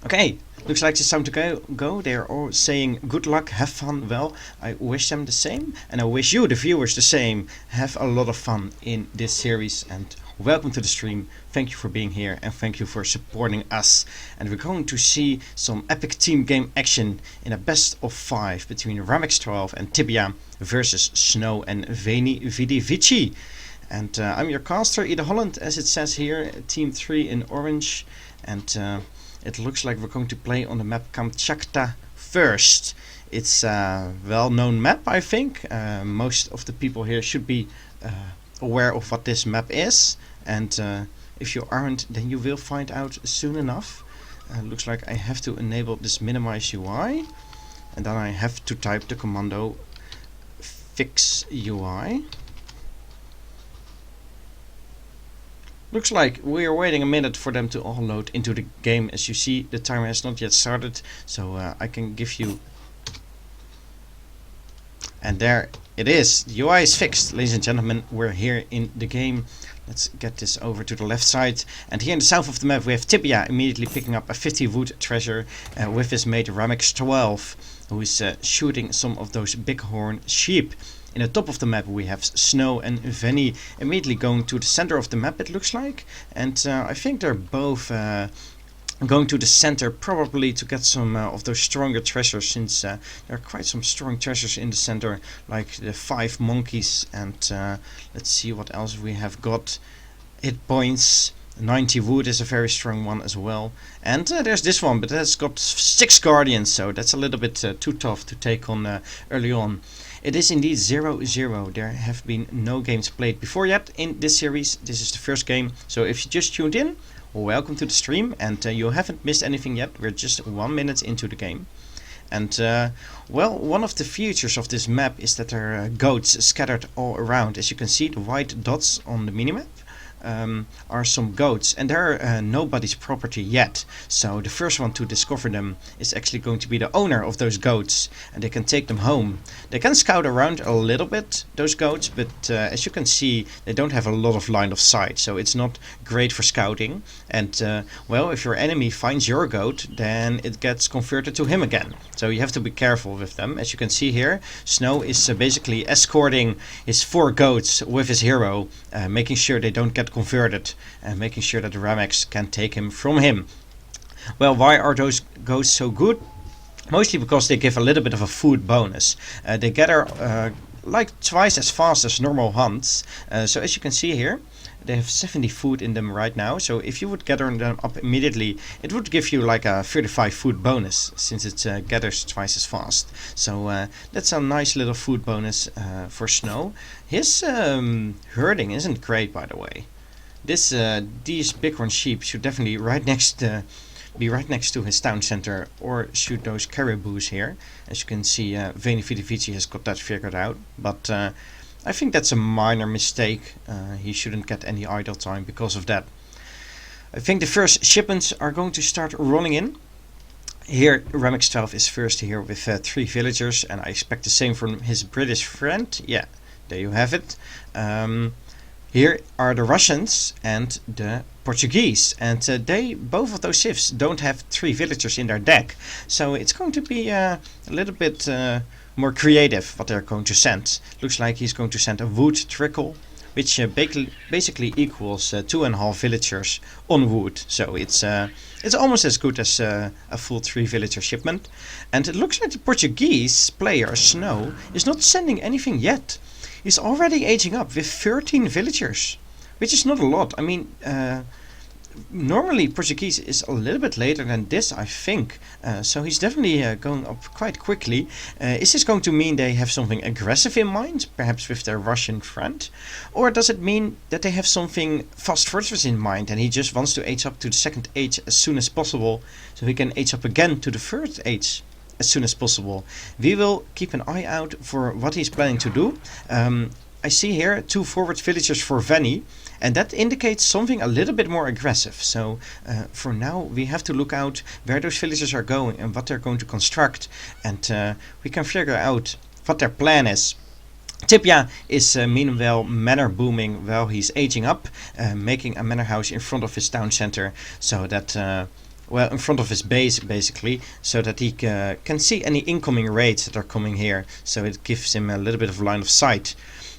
Okay, looks like it's time to go. They're all saying good luck, have fun. Well, I wish them the same, and I wish you, the viewers, the same. Have a lot of fun in this series, and welcome to the stream. Thank you for being here, and thank you for supporting us. And we're going to see some epic team game action in a best of 5 between ramex12 and Tibia versus Snow and Vici. And I'm your caster, edeholland, as it says here, team 3 in orange, and it looks like we're going to play on the map Kamchatka first. It's a well-known map, I think. Most of the people here should be aware of what this map is, and if you aren't, then you will find out soon enough. Looks like I have to enable this minimize UI, and then I have to type the commando fix UI. Looks like we are waiting a minute for them to all load into the game. As you see, the timer has not yet started, so I can give you... And there it is. The UI is fixed, ladies and gentlemen. We're here in the game. Let's get this over to the left side. And here in the south of the map we have Tibia immediately picking up a 50 wood treasure with his mate ramex12, who is shooting some of those bighorn sheep. In the top of the map we have Snow and Venny immediately going to the center of the map, it looks like. And I think they're both going to the center probably to get some of those stronger treasures, since there are quite some strong treasures in the center, like the 5 monkeys, and let's see what else we have got. Hit points, 90 wood is a very strong one as well, and there's this one, but that's got 6 guardians, so that's a little bit too tough to take on early on. It is indeed 0-0. There have been no games played before yet in this series. This is the first game, so if you just tuned in, welcome to the stream, and you haven't missed anything yet. We're just 1 minute into the game. And well, one of the features of this map is that there are goats scattered all around. As you can see, the white dots on the minimap are some goats, and they're nobody's property yet. So the first one to discover them is actually going to be the owner of those goats, and they can take them home. They can scout around a little bit, those goats, but as you can see, they don't have a lot of line of sight, so it's not great for scouting. And well, if your enemy finds your goat, then it gets converted to him again, so you have to be careful with them. As you can see here, Snow is basically escorting his 4 goats with his hero, making sure they don't get converted, and making sure that the ramex can take him from him. Well, why are those goats so good? Mostly because they give a little bit of a food bonus. They gather like twice as fast as normal hunts. So as you can see here, they have 70 food in them right now. So if you would gather them up immediately, it would give you like a 35 food bonus, since it gathers twice as fast. So that's a nice little food bonus for Snow. His herding isn't great, by the way. These bighorn sheep should definitely be right next to his town center, or shoot those caribous here. As you can see, Vici has got that figured out, but I think that's a minor mistake. He shouldn't get any idle time because of that. I think the first shipments are going to start rolling in. Here ramex12 is first here with 3 villagers, and I expect the same from his British friend. Yeah, there you have it. Here are the Russians and the Portuguese, and both of those civs don't have 3 villagers in their deck, so it's going to be a little bit more creative what they're going to send. Looks like he's going to send a wood trickle, which basically equals 2.5 villagers on wood, so it's almost as good as a full 3 villager shipment. And it looks like the Portuguese player Snow is not sending anything yet. He's already aging up with 13 villagers, which is not a lot. I mean, normally Portuguese is a little bit later than this, I think. So he's definitely going up quite quickly. Is this going to mean they have something aggressive in mind, perhaps with their Russian friend? Or does it mean that they have something fast fortress in mind, and he just wants to age up to the 2nd age as soon as possible, so he can age up again to the 3rd age as soon as possible? We will keep an eye out for what he's planning to do. I see here 2 forward villagers for Venny, and that indicates something a little bit more aggressive. So for now we have to look out where those villagers are going and what they're going to construct, and we can figure out what their plan is. Tibia is meanwhile manor booming while he's aging up, making a manor house in front of his town center, so that well, in front of his base basically, so that he can see any incoming raids that are coming here, so it gives him a little bit of line of sight.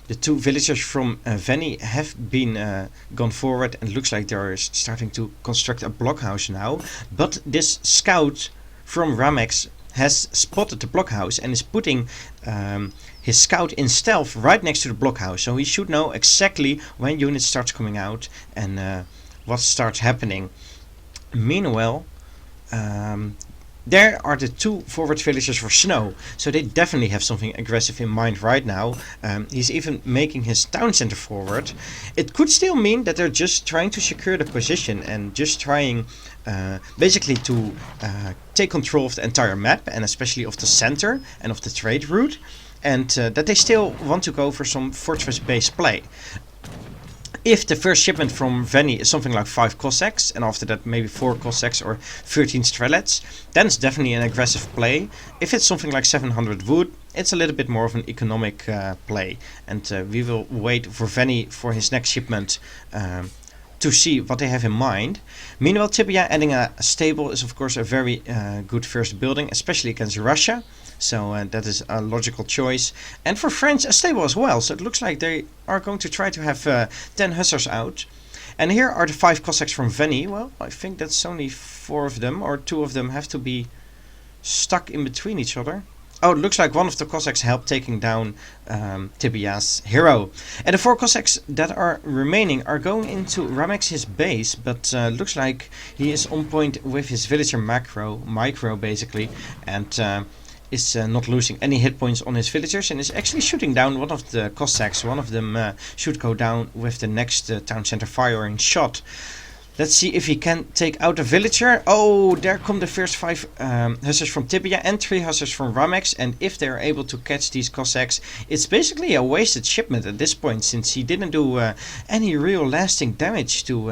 The two villagers from Veni have been gone forward, and looks like they're starting to construct a blockhouse now, but this scout from Ramex has spotted the blockhouse and is putting his scout in stealth right next to the blockhouse, so he should know exactly when units starts coming out and what starts happening. Meanwhile, there are the two forward villagers for Snow, so they definitely have something aggressive in mind right now. He's even making his town center forward. It could still mean that they're just trying to secure the position and just trying basically to take control of the entire map, and especially of the center and of the trade route, and that they still want to go for some fortress based play. If the first shipment from Veni is something like 5 Cossacks, and after that maybe 4 Cossacks or 13 Strelets, then it's definitely an aggressive play. If it's something like 700 wood, it's a little bit more of an economic play. And we will wait for Veni for his next shipment to see what they have in mind. Meanwhile, Tibia adding a stable is of course a very good first building, especially against Russia. So that is a logical choice. And for France, a stable as well. So it looks like they are going to try to have 10 hussars out. And here are the 5 Cossacks from Veni. Well, I think that's only 4 of them, or 2 of them have to be stuck in between each other. Oh, it looks like one of the Cossacks helped taking down Tibia's hero. And the 4 Cossacks that are remaining are going into Ramex's base, but looks like he is on point with his villager micro basically, and is not losing any hit points on his villagers, and is actually shooting down one of the Cossacks. One of them should go down with the next town center firing shot. Let's see if he can take out a villager. Oh, there come the first 5 hussars from Tibia and 3 hussars from Ramex. And if they are able to catch these Cossacks, it's basically a wasted shipment at this point, since he didn't do any real lasting damage to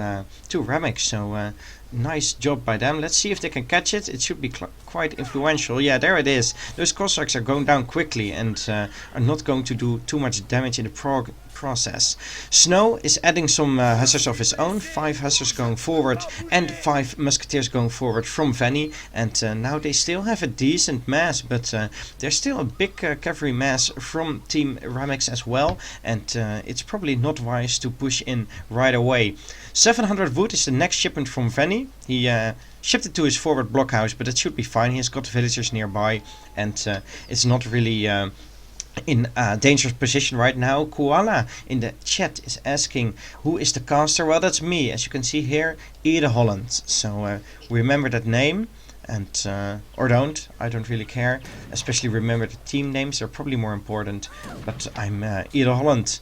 Ramex. So nice job by them. Let's see if they can catch it. It should be quite influential. Yeah, there it is. Those Cossacks are going down quickly and are not going to do too much damage in the process. Snow is adding some hussars of his own. 5 hussars going forward and 5 musketeers going forward from Veni. And now they still have a decent mass, but there's still a big cavalry mass from Team Ramex as well. And it's probably not wise to push in right away. 700 wood is the next shipment from Veni. He shipped it to his forward blockhouse, but it should be fine. He has got villagers nearby, and it's not really in a dangerous position right now. Koala in the chat is asking, who is the caster? Well, that's me, as you can see here, edeholland. So remember that name, and or don't, I don't really care. Especially remember the team names, they're probably more important. But I'm edeholland.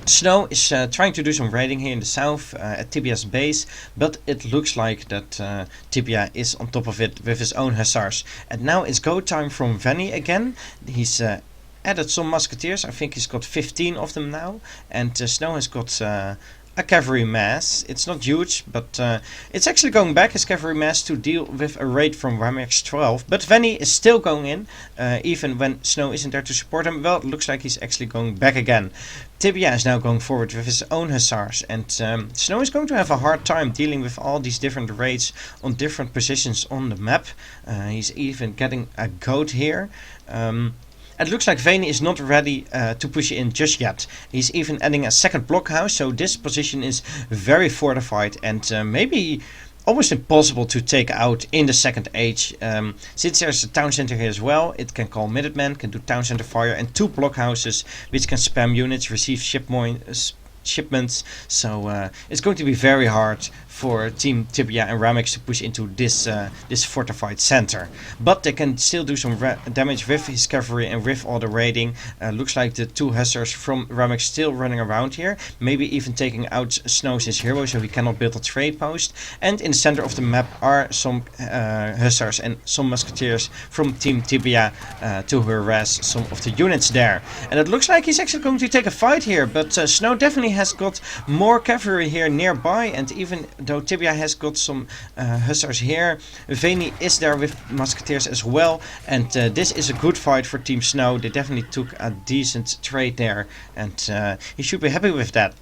Snow is trying to do some raiding here in the south at Tibia's base, but it looks like that Tibia is on top of it with his own hussars. And now it's go time from Veni again. He's added some musketeers. I think he's got 15 of them now, and Snow has got a cavalry mass. It's not huge, but it's actually going back, his cavalry mass, to deal with a raid from ramex12. But Veni is still going in, even when Snow isn't there to support him. Well, it looks like he's actually going back again. Tibia is now going forward with his own hussars, and Snow is going to have a hard time dealing with all these different raids on different positions on the map. He's even getting a goat here. It looks like Veni is not ready to push in just yet. He's even adding a second blockhouse, so this position is very fortified and maybe almost impossible to take out in the second age. Since there's a town center here as well, it can call Minutemen, can do town center fire, and 2 blockhouses which can spam units, receive shipments. So it's going to be very hard for Team Tibia and Ramex to push into this this fortified center, but they can still do some damage with his cavalry and with all the raiding. Looks like the 2 hussars from Ramex still running around here, maybe even taking out Snow's his hero, so he cannot build a trade post. And in the center of the map are some hussars and some musketeers from Team Tibia to harass some of the units there. And it looks like he's actually going to take a fight here, but Snow definitely Veni has got more cavalry here nearby, and even though Tibia has got some hussars here, Veni is there with musketeers as well, and this is a good fight for Team Snow. They definitely took a decent trade there, and he should be happy with that.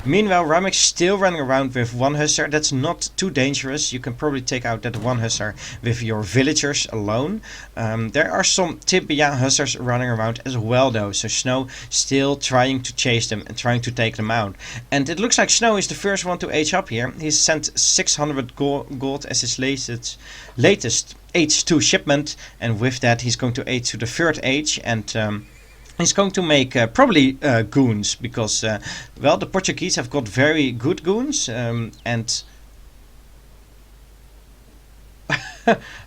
Meanwhile, Ramex still running around with one hussar. That's not too dangerous. You can probably take out that one hussar with your villagers alone. There are some Tibia hussars running around as well though, so Snow still trying to chase them and trying to take them out. And it looks like Snow is the first one to age up here. He's sent 600 gold as his latest age 2 shipment, and with that he's going to age to the 3rd age, and he's going to make probably goons, because well, the Portuguese have got very good goons, and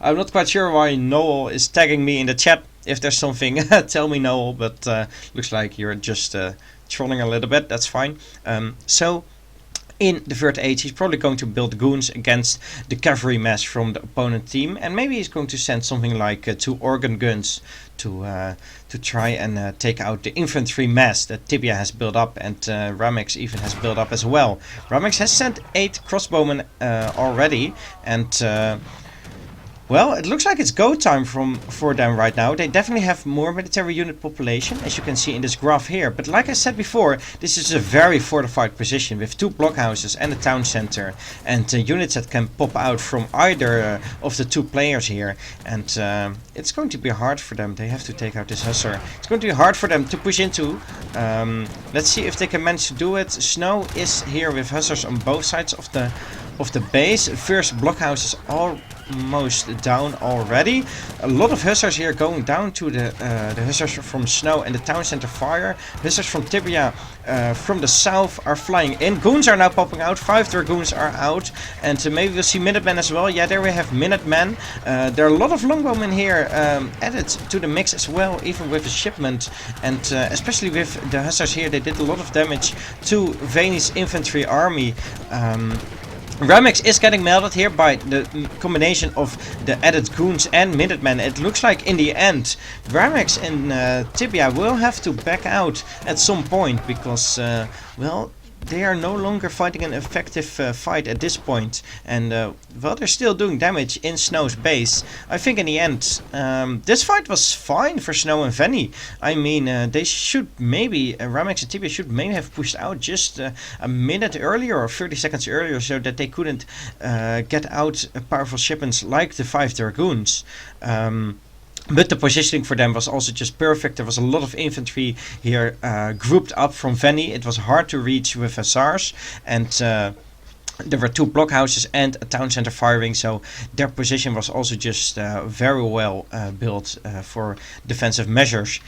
I'm not quite sure why Noel is tagging me in the chat. If there's something, tell me, Noel, but looks like you're just trolling a little bit. That's fine. So in the 3rd age, he's probably going to build goons against the cavalry mass from the opponent team, and maybe he's going to send something like 2 organ guns to try and take out the infantry mass that Tibia has built up, and Ramex even has built up as well. Ramex has sent 8 crossbowmen already, and well, it looks like it's go time for them right now. They definitely have more military unit population, as you can see in this graph here. But like I said before, this is a very fortified position with 2 blockhouses and a town center, and units that can pop out from either of the 2 players here. And it's going to be hard for them. They have to take out this hussar. It's going to be hard for them to push into. Let's see if they can manage to do it. Snow is here with hussars on both sides of the base. First blockhouse is almost down already. A lot of hussars here going down to the hussars from Snow and the town center fire. Hussars from Tibia from the south are flying in. Goons are now popping out. 5 dragoons are out, and maybe we'll see Minutemen as well. Yeah, there we have Minutemen. There are a lot of longbowmen here added to the mix as well, even with a shipment, and especially with the hussars here, they did a lot of damage to Veni's infantry army. Ramex is getting melted here by the combination of the added goons and Minutemen. It looks like in the end Ramex and Tibia will have to back out at some point, because well, they are no longer fighting an effective fight at this point, and well, they're still doing damage in Snow's base. I think in the end this fight was fine for Snow and Veni. I mean, they should maybe, Ramex and Tibia should maybe have pushed out just a minute earlier or 30 seconds earlier, so that they couldn't get out powerful shipments like the 5 dragoons. But the positioning for them was also just perfect. There was a lot of infantry here grouped up from Veni. It was hard to reach with hussars, and there were 2 blockhouses and a town center firing, so their position was also just very well built for defensive measures.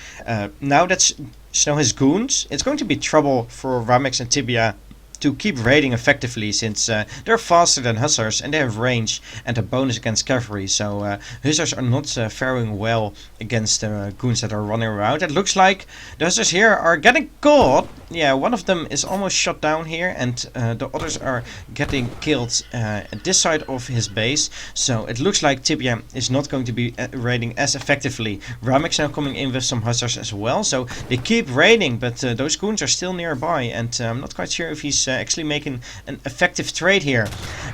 Now that Snow has goons, it's going to be trouble for Ramex and Tibia to keep raiding effectively, since they're faster than hussars and they have range and a bonus against cavalry. So hussars are not faring well against goons that are running around. It looks like the hussars here are getting caught. Yeah, one of them is almost shot down here, and the others are getting killed at this side of his base. So it looks like Tibia is not going to be raiding as effectively. Ramex now coming in with some hussars as well, so they keep raiding, but those goons are still nearby, and I'm not quite sure if he's actually making an effective trade here.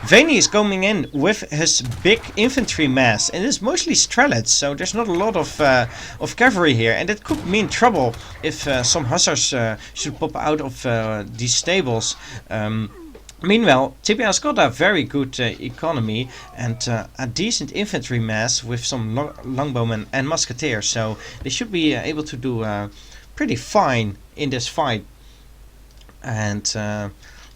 Veni is coming in with his big infantry mass, and it's mostly strelets, so there's not a lot of cavalry here, and it could mean trouble if some hussars should pop out of these stables. Meanwhile, Tibia has got a very good economy and a decent infantry mass with some longbowmen and musketeers, so they should be able to do pretty fine in this fight. And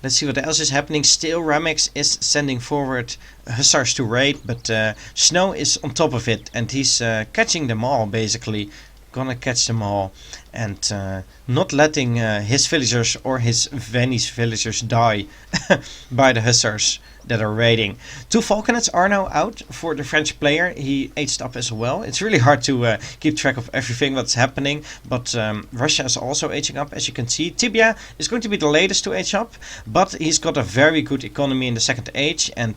let's see what else is happening. Still, Ramex is sending forward hussars to raid, but Snow is on top of it, and he's catching them all, basically. Gonna catch them all, and not letting his villagers or his Venice villagers die by the hussars that are raiding. 2 falconets are now out for the French player. He aged up as well. It's really hard to keep track of everything that's happening, but Russia is also aging up, as you can see. Tibia is going to be the latest to age up, but he's got a very good economy in the 2nd age, and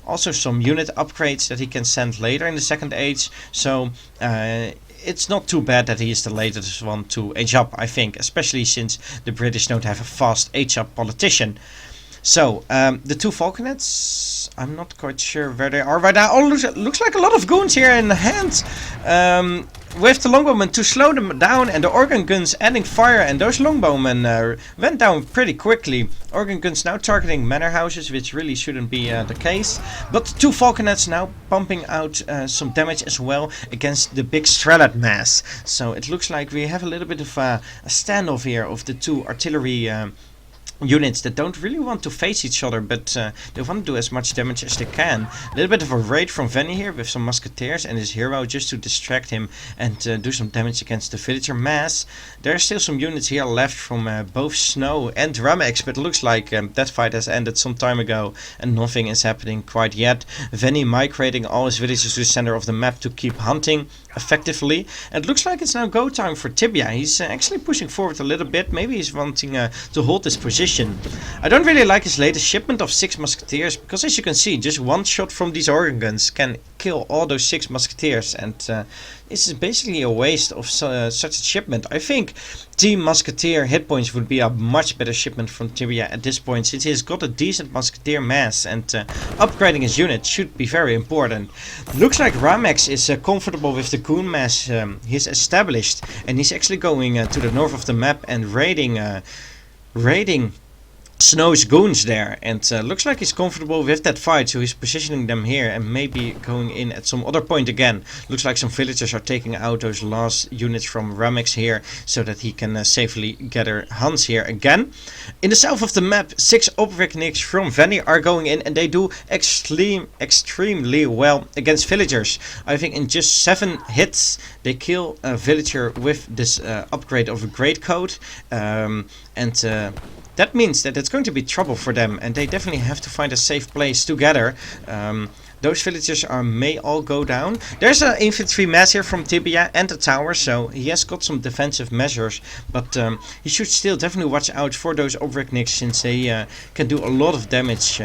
also some unit upgrades that he can send later in the 2nd age. So it's not too bad that he is the latest one to age up, I think, especially since the British don't have a fast age up politician. So, the two falconets, I'm not quite sure where they are right now. Oh, looks like a lot of goons here in hand. With the longbowmen to slow them down, and the organ guns adding fire, and those longbowmen went down pretty quickly. Organ guns now targeting manor houses, which really shouldn't be the case. But the two falconets now pumping out some damage as well against the big strelad mass. So it looks like we have a little bit of a standoff here of the two artillery units that don't really want to face each other, but they want to do as much damage as they can. A little bit of a raid from Venny here with some musketeers and his hero just to distract him and do some damage against the villager mass. There are still some units here left from both Snow and Ramex, but it looks like that fight has ended some time ago and nothing is happening quite yet. Venny migrating all his villagers to the center of the map to keep hunting effectively. And it looks like it's now go time for Tibia. He's actually pushing forward a little bit. Maybe he's wanting to hold this position. I don't really like his latest shipment of 6 musketeers, because as you can see, just one shot from these organ guns can kill all those 6 musketeers, and it's basically a waste of such a shipment. I think Team Musketeer hit points would be a much better shipment from Tibia at this point, since he's got a decent musketeer mass, and upgrading his unit should be very important. Looks like Ramex is comfortable with the goon mass he's established, and he's actually going to the north of the map and raiding Snow's goons there, and looks like he's comfortable with that fight, so he's positioning them here and maybe going in at some other point again. Looks like some villagers are taking out those last units from Ramex here so that he can safely gather Hans here again. In the south of the map, 6 Obrigniks from Venny are going in, and they do extremely well against villagers. I think in just 7 hits they kill a villager with this upgrade of a greatcoat, and that means that it's going to be trouble for them, and they definitely have to find a safe place together. Those villagers may all go down. There's an infantry mass here from Tibia and the tower, so he has got some defensive measures, but he should still definitely watch out for those Obrigniks, since they can do a lot of damage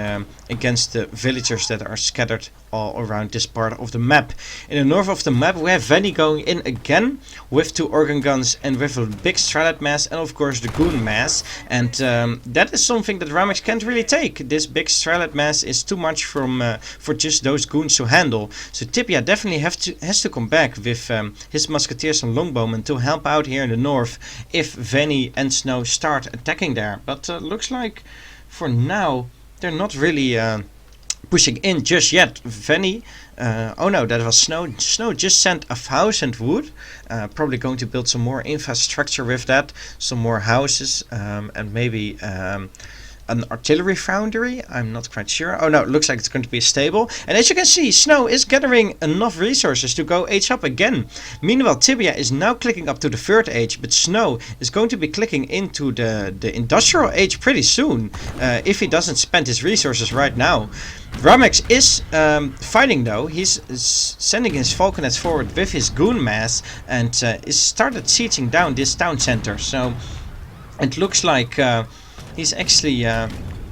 against the villagers that are scattered all around this part of the map. In the north of the map we have Venny going in again with 2 organ guns and with a big strelad mass, and of course the goon mass, and that is something that Ramex can't really take. This big strelad mass is too much for just those goons to handle, so Tibia definitely has to come back with his musketeers and longbowmen to help out here in the north if Venny and Snow start attacking there. But looks like for now they're not really pushing in just yet. Venny, oh no, that was Snow. Snow just sent 1,000 wood, probably going to build some more infrastructure with that, some more houses, and maybe an artillery foundry. I'm not quite sure. Oh no, it looks like it's going to be stable. And as you can see, Snow is gathering enough resources to go age up again. Meanwhile, Tibia is now clicking up to the 3rd age, but Snow is going to be clicking into the industrial age pretty soon, if he doesn't spend his resources right now. Ramex is fighting though. He's sending his falconets forward with his goon mass, and is started sieging down this town center. So it looks like he's actually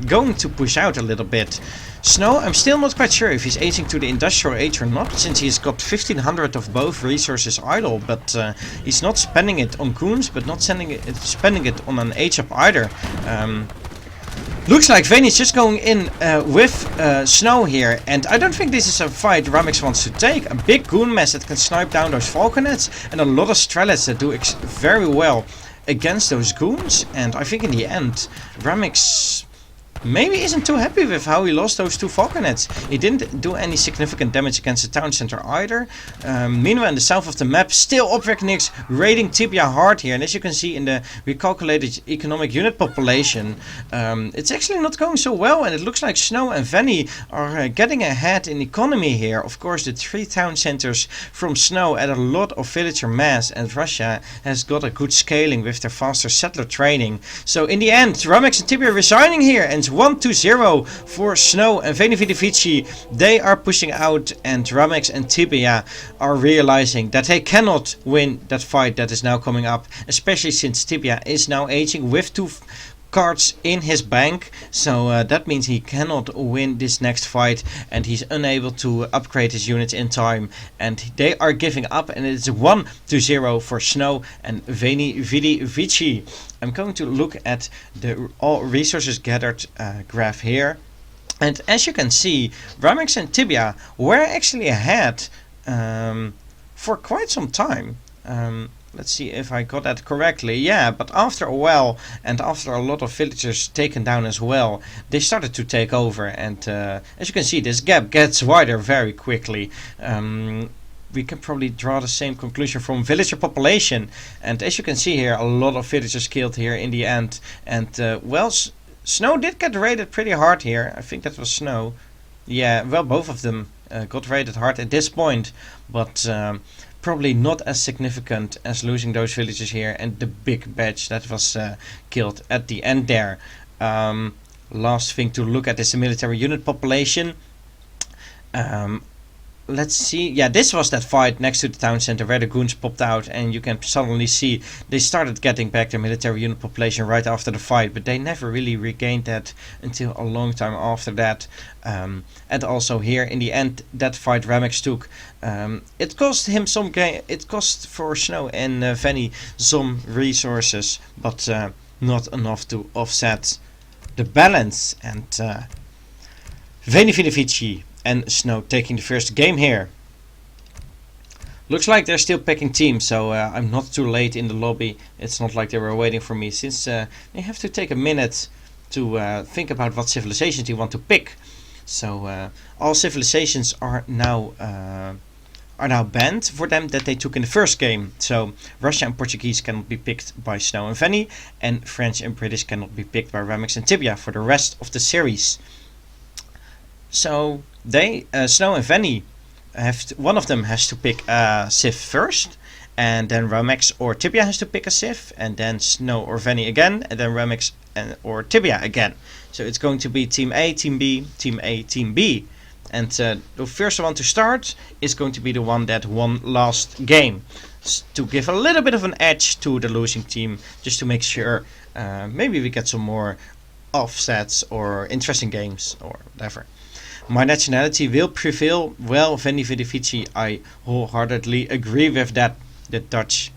going to push out a little bit. Snow, I'm still not quite sure if he's aging to the industrial age or not, since he's got 1,500 of both resources idle, but he's not spending it on goons, but not spending it on an age up either. Looks like Vayne is just going in with Snow here, and I don't think this is a fight Ramex wants to take. A big goon mass that can snipe down those falconets, and a lot of strelets that do very well against those goons, and I think in the end Ramex maybe isn't too happy with how he lost those 2 falconets. He didn't do any significant damage against the town center either. Meanwhile, in the south of the map, still Obrigniks raiding Tibia hard here, and as you can see in the recalculated economic unit population, it's actually not going so well, and it looks like Snow and Venny are getting ahead in economy here. Of course, the 3 town centers from Snow add a lot of villager mass, and Russia has got a good scaling with their faster settler training. So in the end, Ramex and Tibia resigning here, and 1-0 for Snow and Veni Vidi Vici. They are pushing out, and Ramex and Tibia are realizing that they cannot win that fight that is now coming up, especially since Tibia is now aging with 2 cards in his bank, so that means he cannot win this next fight, and he's unable to upgrade his units in time, and they are giving up, and it's 1-0 for Snow and Veni Vidi Vici. I'm going to look at the all resources gathered graph here, and as you can see, Ramex and Tibia were actually ahead for quite some time. Let's see if I got that correctly. Yeah, but after a while, and after a lot of villagers taken down as well, they started to take over, and as you can see, this gap gets wider very quickly. We can probably draw the same conclusion from villager population, and as you can see here, a lot of villagers killed here in the end, and well, Snow did get raided pretty hard here. I think that was Snow. Yeah, well, both of them got raided hard at this point, but probably not as significant as losing those villagers here and the big batch that was killed at the end there. Last thing to look at is the military unit population. Let's see. Yeah, this was that fight next to the town center where the goons popped out, and you can suddenly see they started getting back their military unit population right after the fight, but they never really regained that until a long time after that. And also here in the end, that fight Ramex took, it cost him some it cost for Snow and Veni some resources, but not enough to offset the balance. And Veni Vidi Vici and Snow taking the first game here. Looks like they're still picking teams, so I'm not too late in the lobby. It's not like they were waiting for me, since they have to take a minute to think about what civilizations they want to pick. So all civilizations are now banned for them that they took in the first game. So Russia and Portuguese cannot be picked by Snow and Veni, and French and British cannot be picked by Ramex and Tibia for the rest of the series. So they, Snow and Veni, one of them has to pick a Civ first, and then Ramex or Tibia has to pick a Civ, and then Snow or Veni again, and then Ramex or Tibia again. So it's going to be Team A, Team B, Team A, Team B. And the first one to start is going to be the one that won last game, to give a little bit of an edge to the losing team, just to make sure maybe we get some more offsets or interesting games or whatever. My nationality will prevail. Well, Veni Vidi Vici, I wholeheartedly agree with that. The Dutch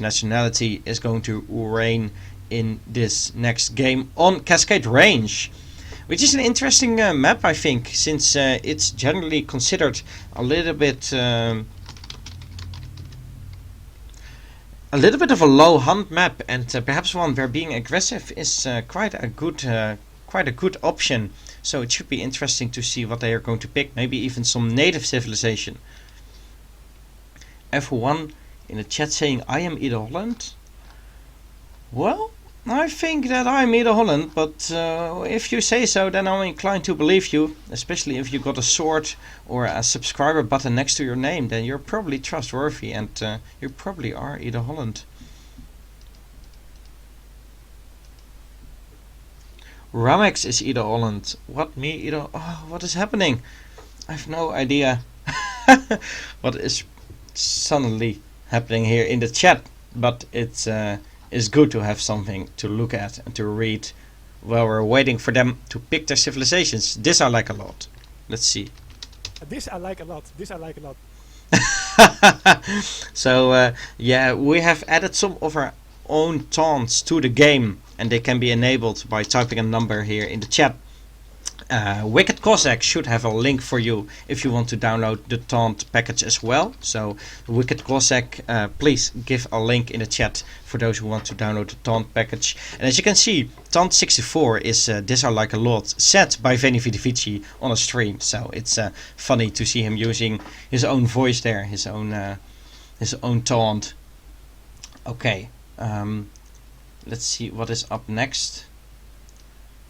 nationality is going to reign in this next game on Cascade Range, which is an interesting map, I think, since it's generally considered a little bit of a low hunt map, and perhaps one where being aggressive is quite a good option. So it should be interesting to see what they are going to pick. Maybe even some native civilization. F1 in the chat saying I am edeholland. Well, I think that I'm edeholland, but if you say so, then I'm inclined to believe you. Especially if you got a sword or a subscriber button next to your name, then you're probably trustworthy, and you probably are edeholland. Ramex is edeholland. What me? Oh, what is happening? I have no idea what is suddenly happening here in the chat. But it's good to have something to look at and to read while we're waiting for them to pick their civilizations. This I like a lot. Let's see. This I like a lot. This I like a lot. So yeah, we have added some of our own taunts to the game, and they can be enabled by typing a number here in the chat. Wicked Cossack should have a link for you if you want to download the taunt package as well. So Wicked Cossack, please give a link in the chat for those who want to download the taunt package. And as you can see, Taunt 64 is This I Like a Lot, set by Veni Vidi Vici on a stream. So it's funny to see him using his own voice there, his own taunt. Okay. Let's see what is up next.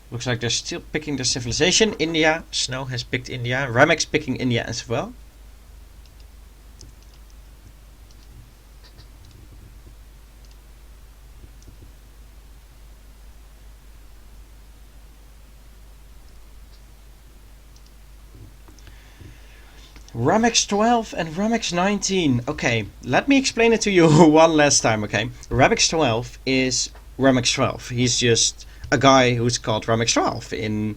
Looks like they're still picking their civilization. India. Snow has picked India. Ramex picking India as well. Ramex12 and Ramex19. Okay, let me explain it to you one last time, okay? Ramex12 is ramex12. He's just a guy who's called ramex12 in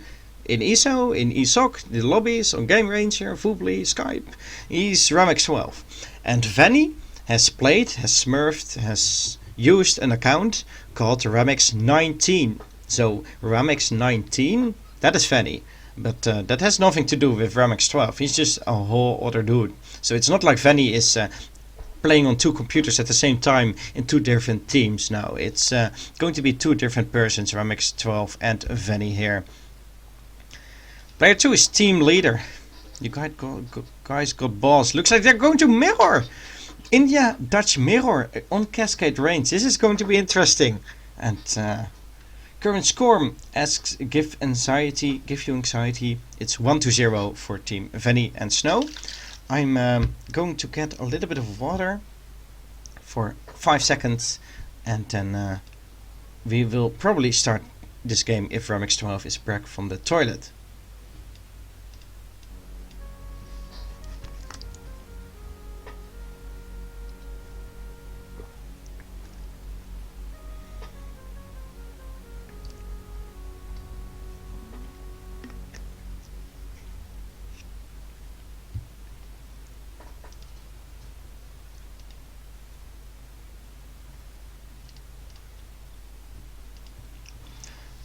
ESO, in ESOC, the lobbies, on Game Ranger, Voobly, Skype. He's ramex12. And Vanny has played, has smurfed, has used an account called ramex19. So ramex19, that is Vanny. But that has nothing to do with ramex12. He's just a whole other dude. So it's not like Vanny is playing on two computers at the same time in two different teams. No, it's going to be two different persons, ramex12 and Vanny here. Player 2 is team leader. You guys got balls. Looks like they're going to mirror. India, Dutch mirror on Cascade range. This is going to be interesting. And current score asks give you anxiety. It's 1-0 for team Vanny and Snow. I'm going to get a little bit of water for 5 seconds, and then we will probably start this game if ramex12 is back from the toilet.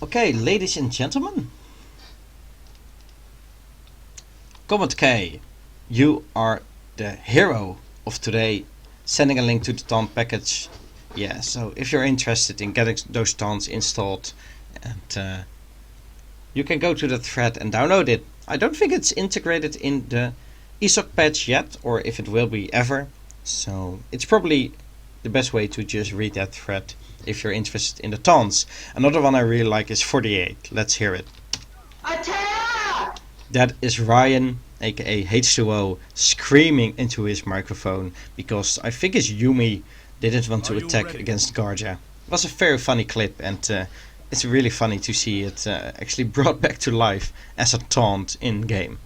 Okay, ladies and gentlemen, Kamchatka, you are the hero of today, sending a link to the taunt package. Yeah, so if you're interested in getting those taunts installed, and you can go to the thread and download it. I don't think it's integrated in the ESOC patch yet, or if it will be ever, so it's probably the best way to just read that thread if you're interested in the taunts. Another one I really like is 48. Let's hear it. Attack! That is Ryan, aka H2O, screaming into his microphone because I think his Yumi didn't want to attack against Garja. It was a very funny clip, and it's really funny to see it actually brought back to life as a taunt in game.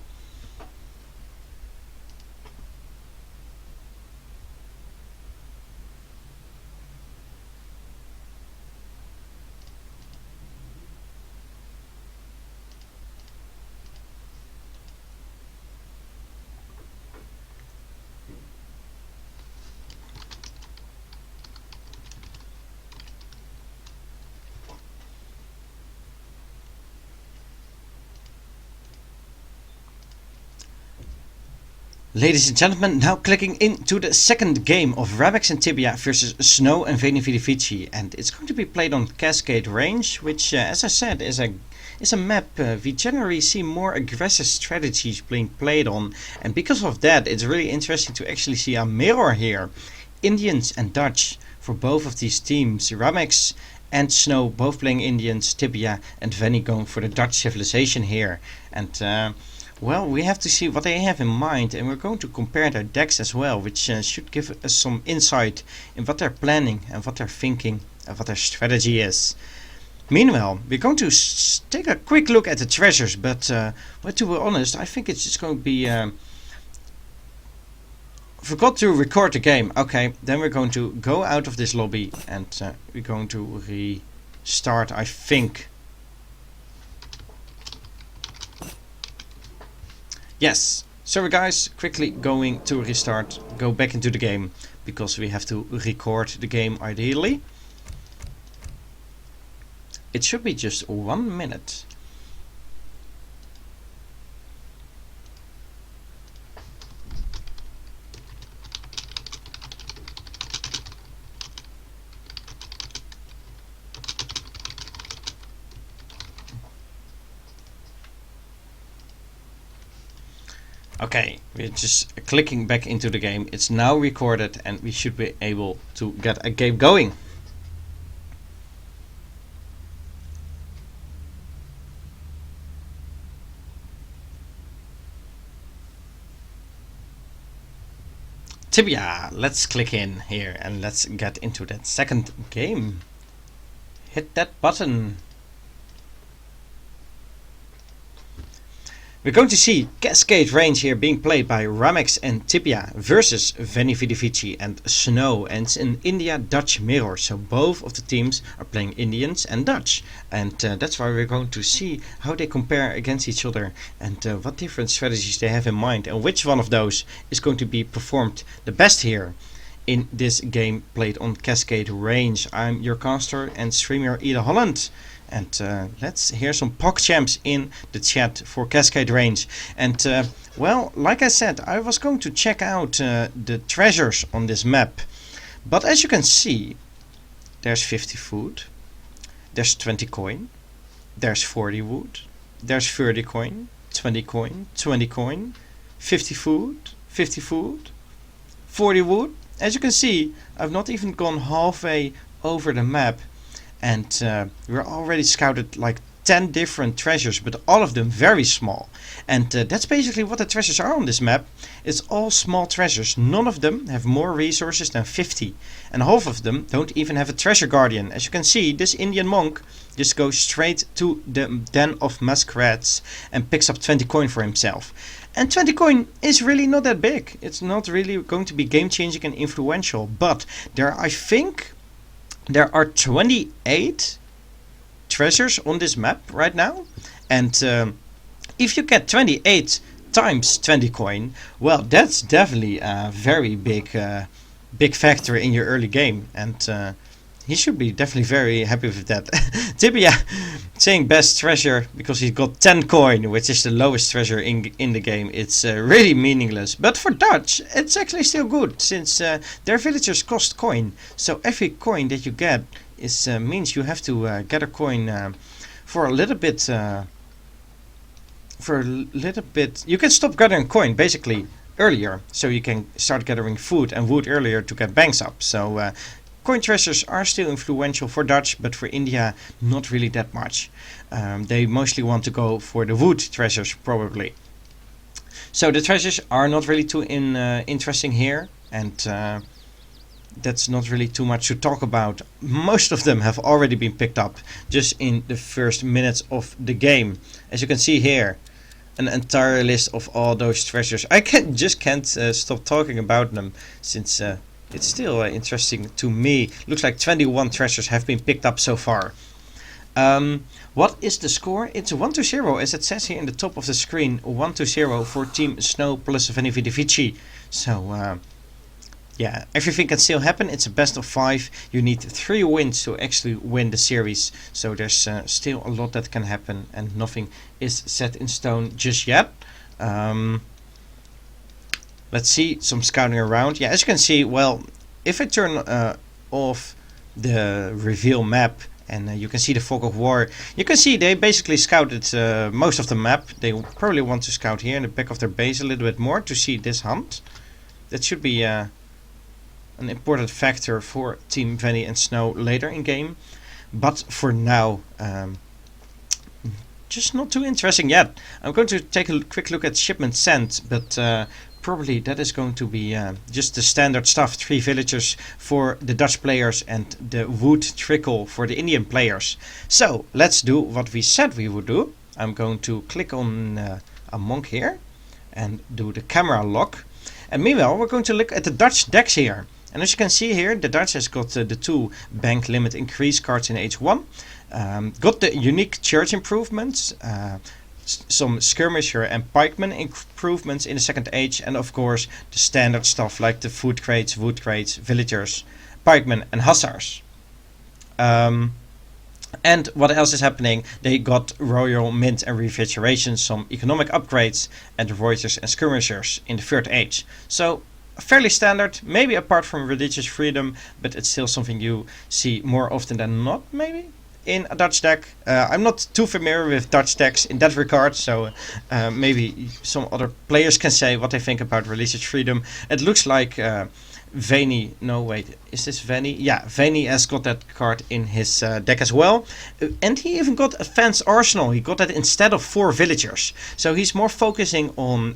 Ladies and gentlemen, now clicking into the second game of Ramex and Tibia versus Snow and Veni Vidi Vici, and it's going to be played on Cascade range, which, as I said, is a map we generally see more aggressive strategies being played on, and because of that, it's really interesting to actually see a mirror here. Indians and Dutch for both of these teams. Ramex and Snow both playing Indians, Tibia and Veni going for the Dutch civilization here, and well, we have to see what they have in mind, and we're going to compare their decks as well, which should give us some insight in what they're planning and what they're thinking and what their strategy is. Meanwhile, we're going to take a quick look at the treasures, but well, to be honest, I think it's just going to be... forgot to record the game. Okay, then we're going to go out of this lobby and we're going to restart, I think. Yes, sorry guys, quickly going to restart, go back into the game, because we have to record the game ideally. It should be just 1 minute. Okay, we're just clicking back into the game. It's now recorded and we should be able to get a game going. Tibia, let's click in here and let's get into that second game. Hit that button. We're going to see Cascade range here being played by Ramex and Tibia versus Veni and Snow, and it's an India-Dutch mirror, so both of the teams are playing Indians and Dutch, and that's why we're going to see how they compare against each other and what different strategies they have in mind and which one of those is going to be performed the best here in this game played on Cascade range. I'm your caster and streamer edeholland. And let's hear some PogChamps in the chat for Cascade range. And well, like I said, I was going to check out the treasures on this map. But as you can see, there's 50 food, there's 20 coin, there's 40 wood, there's 30 coin, 20 coin, 20 coin, 50 food, 50 food, 40 wood. As you can see, I've not even gone halfway over the map. And we're already scouted like 10 different treasures, but all of them very small. And that's basically what the treasures are on this map. It's all small treasures. None of them have more resources than 50. And half of them don't even have a treasure guardian. As you can see, this Indian monk just goes straight to the den of masquerades and picks up 20 coin for himself. And 20 coin is really not that big. It's not really going to be game changing and influential. But I think there are 28 treasures on this map right now, and if you get 28 times 20 coin, well, that's definitely a very big factor in your early game, and he should be definitely very happy with that. Tibia saying best treasure because he's got 10 coin, which is the lowest treasure in the game. It's really meaningless, but for Dutch it's actually still good, since their villagers cost coin. So every coin that you get is means you have to get a coin for a little bit. You can stop gathering coin basically earlier, so you can start gathering food and wood earlier to get banks up. So coin treasures are still influential for Dutch, but for India not really that much. They mostly want to go for the wood treasures probably. So the treasures are not really too interesting here, and that's not really too much to talk about. Most of them have already been picked up just in the first minutes of the game. As you can see here, an entire list of all those treasures. I can't stop talking about them, since it's still interesting to me. Looks like 21 treasures have been picked up so far. What is the score? It's 1-0, as it says here in the top of the screen. 1-0 for Team Snow plus Veni. So yeah, everything can still happen. It's a best of 5. You need 3 wins to actually win the series. So there's still a lot that can happen, and nothing is set in stone just yet. Let's see some scouting around. Yeah, as you can see, well, if I turn off the reveal map, and you can see the fog of war, you can see they basically scouted most of the map. They probably want to scout here in the back of their base a little bit more to see this hunt. That should be an important factor for Team Veni and Snow later in game. But for now, just not too interesting yet. I'm going to take a quick look at shipment sent, but probably that is going to be just the standard stuff. 3 villagers for the Dutch players and the wood trickle for the Indian players. So let's do what we said we would do. I'm going to click on a monk here and do the camera lock. And meanwhile, we're going to look at the Dutch decks here. And as you can see here, the Dutch has got the 2 bank limit increase cards in H1. Got the unique church improvements, some skirmisher and pikeman improvements in the second age, and of course the standard stuff like the food crates, wood crates, villagers, pikemen and hussars. And what else is happening? They got royal mint and refrigeration, some economic upgrades, and reuters and skirmishers in the third age. So fairly standard, maybe apart from religious freedom, but it's still something you see more often than not, maybe, in a Dutch deck. I'm not too familiar with Dutch decks in that regard, so maybe some other players can say what they think about religious freedom. It looks like Veni, no wait, is this Veni? Yeah, Veni has got that card in his deck as well. And he even got a fence arsenal. He got that instead of 4 villagers. So he's more focusing on,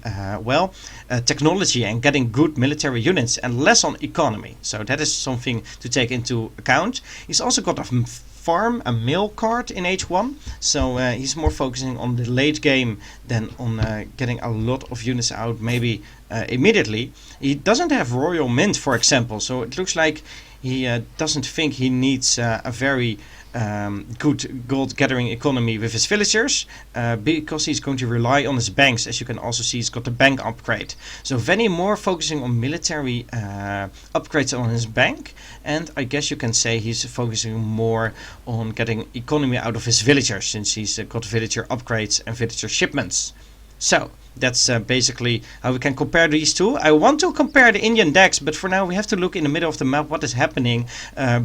technology and getting good military units and less on economy. So that is something to take into account. He's also got a farm, a mill card in H1. So he's more focusing on the late game than on getting a lot of units out maybe immediately. He doesn't have Royal Mint, for example, so it looks like he doesn't think he needs a very good gold gathering economy with his villagers, because he's going to rely on his banks. As you can also see, he's got the bank upgrade. So Venny more focusing on military upgrades on his bank, and I guess you can say he's focusing more on getting economy out of his villagers, since he's got villager upgrades and villager shipments. So that's basically how we can compare these two. I want to compare the Indian decks, but for now we have to look in the middle of the map what is happening.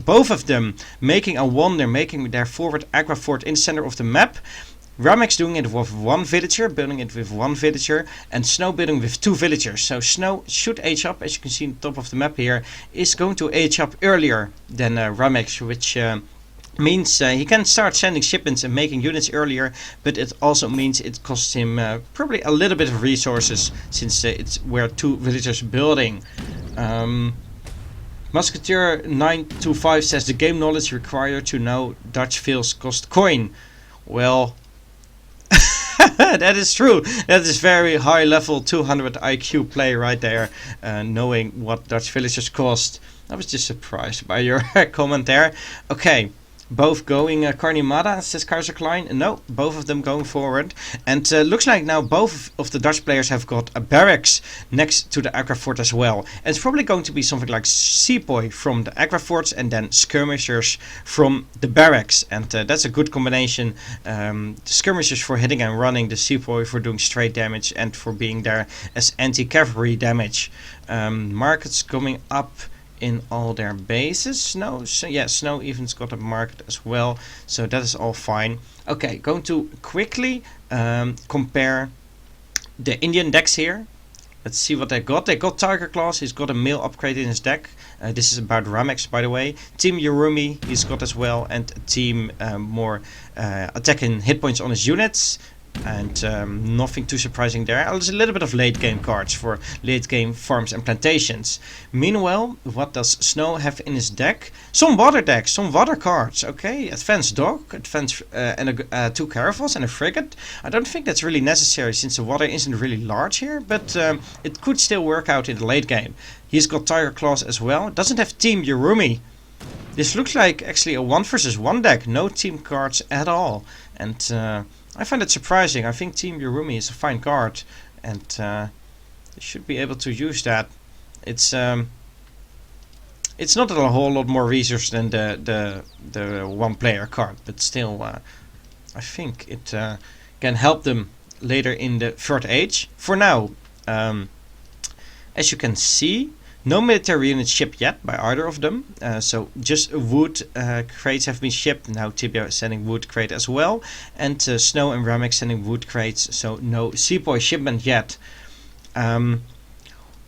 Both of them making a wonder, making their forward Aqua Fort in the center of the map. Ramex doing it with 1 villager, building it with 1 villager, and Snow building with 2 villagers. So Snow should age up, as you can see on the top of the map here, is going to age up earlier than Ramex, which means he can start sending shipments and making units earlier, but it also means it costs him probably a little bit of resources, since it's where 2 villagers building. Musketeer 925 says the game knowledge required to know Dutch fields cost coin. Well, that is true. That is very high level 200 IQ play right there, knowing what Dutch villagers cost. I was just surprised by your comment there. Okay. Both going Carnimada, says Kaiserklein. No, both of them going forward. And looks like now both of the Dutch players have got a barracks next to the Aqua Fort as well. And it's probably going to be something like Sepoy from the Aqua Forts and then skirmishers from the barracks. And that's a good combination. The skirmishers for hitting and running, the Sepoy for doing straight damage and for being there as anti-cavalry damage. Markets coming up in all their bases. Snow, so yeah, Snow even's got a market as well, so that is all fine. Okay, going to quickly compare the Indian decks here. Let's see what they got. They got Tiger Claws, he's got a mill upgrade in his deck. This is about Ramex, by the way. Team Yorumi he's got as well, and Team more attacking hit points on his units. And nothing too surprising there. There's a little bit of late game cards for late game farms and plantations. Meanwhile, what does Snow have in his deck? Some water decks, some water cards. Okay, advanced dog, advanced and 2 caravels and a frigate. I don't think that's really necessary, since the water isn't really large here, but it could still work out in the late game. He's got Tiger Claws as well. It doesn't have Team Yorumi. This looks like actually a 1 versus 1 deck. No team cards at all. And I find it surprising. I think Team Yorumi is a fine card, and they should be able to use that. It's not a whole lot more resource than the 1-player card, but still, I think it can help them later in the 3rd age. For now, as you can see, no military units shipped yet by either of them, so just wood crates have been shipped. Now Tibia is sending wood crate as well, and Snow and Ramex sending wood crates, so no Sepoy shipment yet.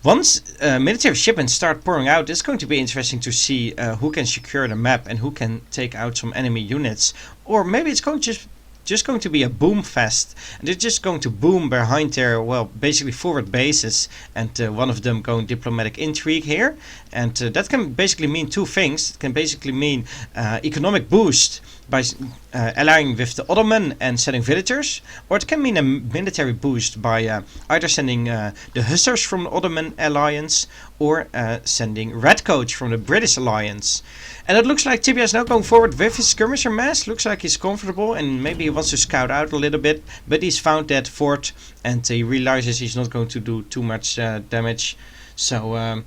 Once military shipments start pouring out, it's going to be interesting to see who can secure the map and who can take out some enemy units. Or maybe it's going to just going to be a boom fest, and they're just going to boom behind their, well, basically forward bases, and one of them going diplomatic intrigue here, and that can basically mean 2 things. It can basically mean economic boost by allying with the Ottoman and sending villagers, or it can mean a military boost by either sending the Hussars from the Ottoman alliance or sending Redcoats from the British alliance. And it looks like Tibia is now going forward with his skirmisher mass. Looks like he's comfortable, and maybe he wants to scout out a little bit, but he's found that fort and he realizes he's not going to do too much damage, so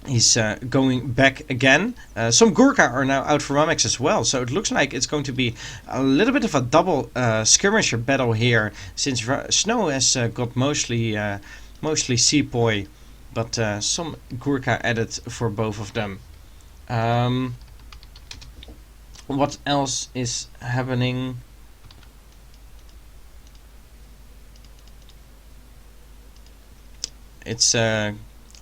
he's going back again. Some Gurkha are now out for Ramex as well, so it looks like it's going to be a little bit of a double skirmisher battle here, since Snow has got mostly Sepoy, but some Gurkha added for both of them. What else is happening? It's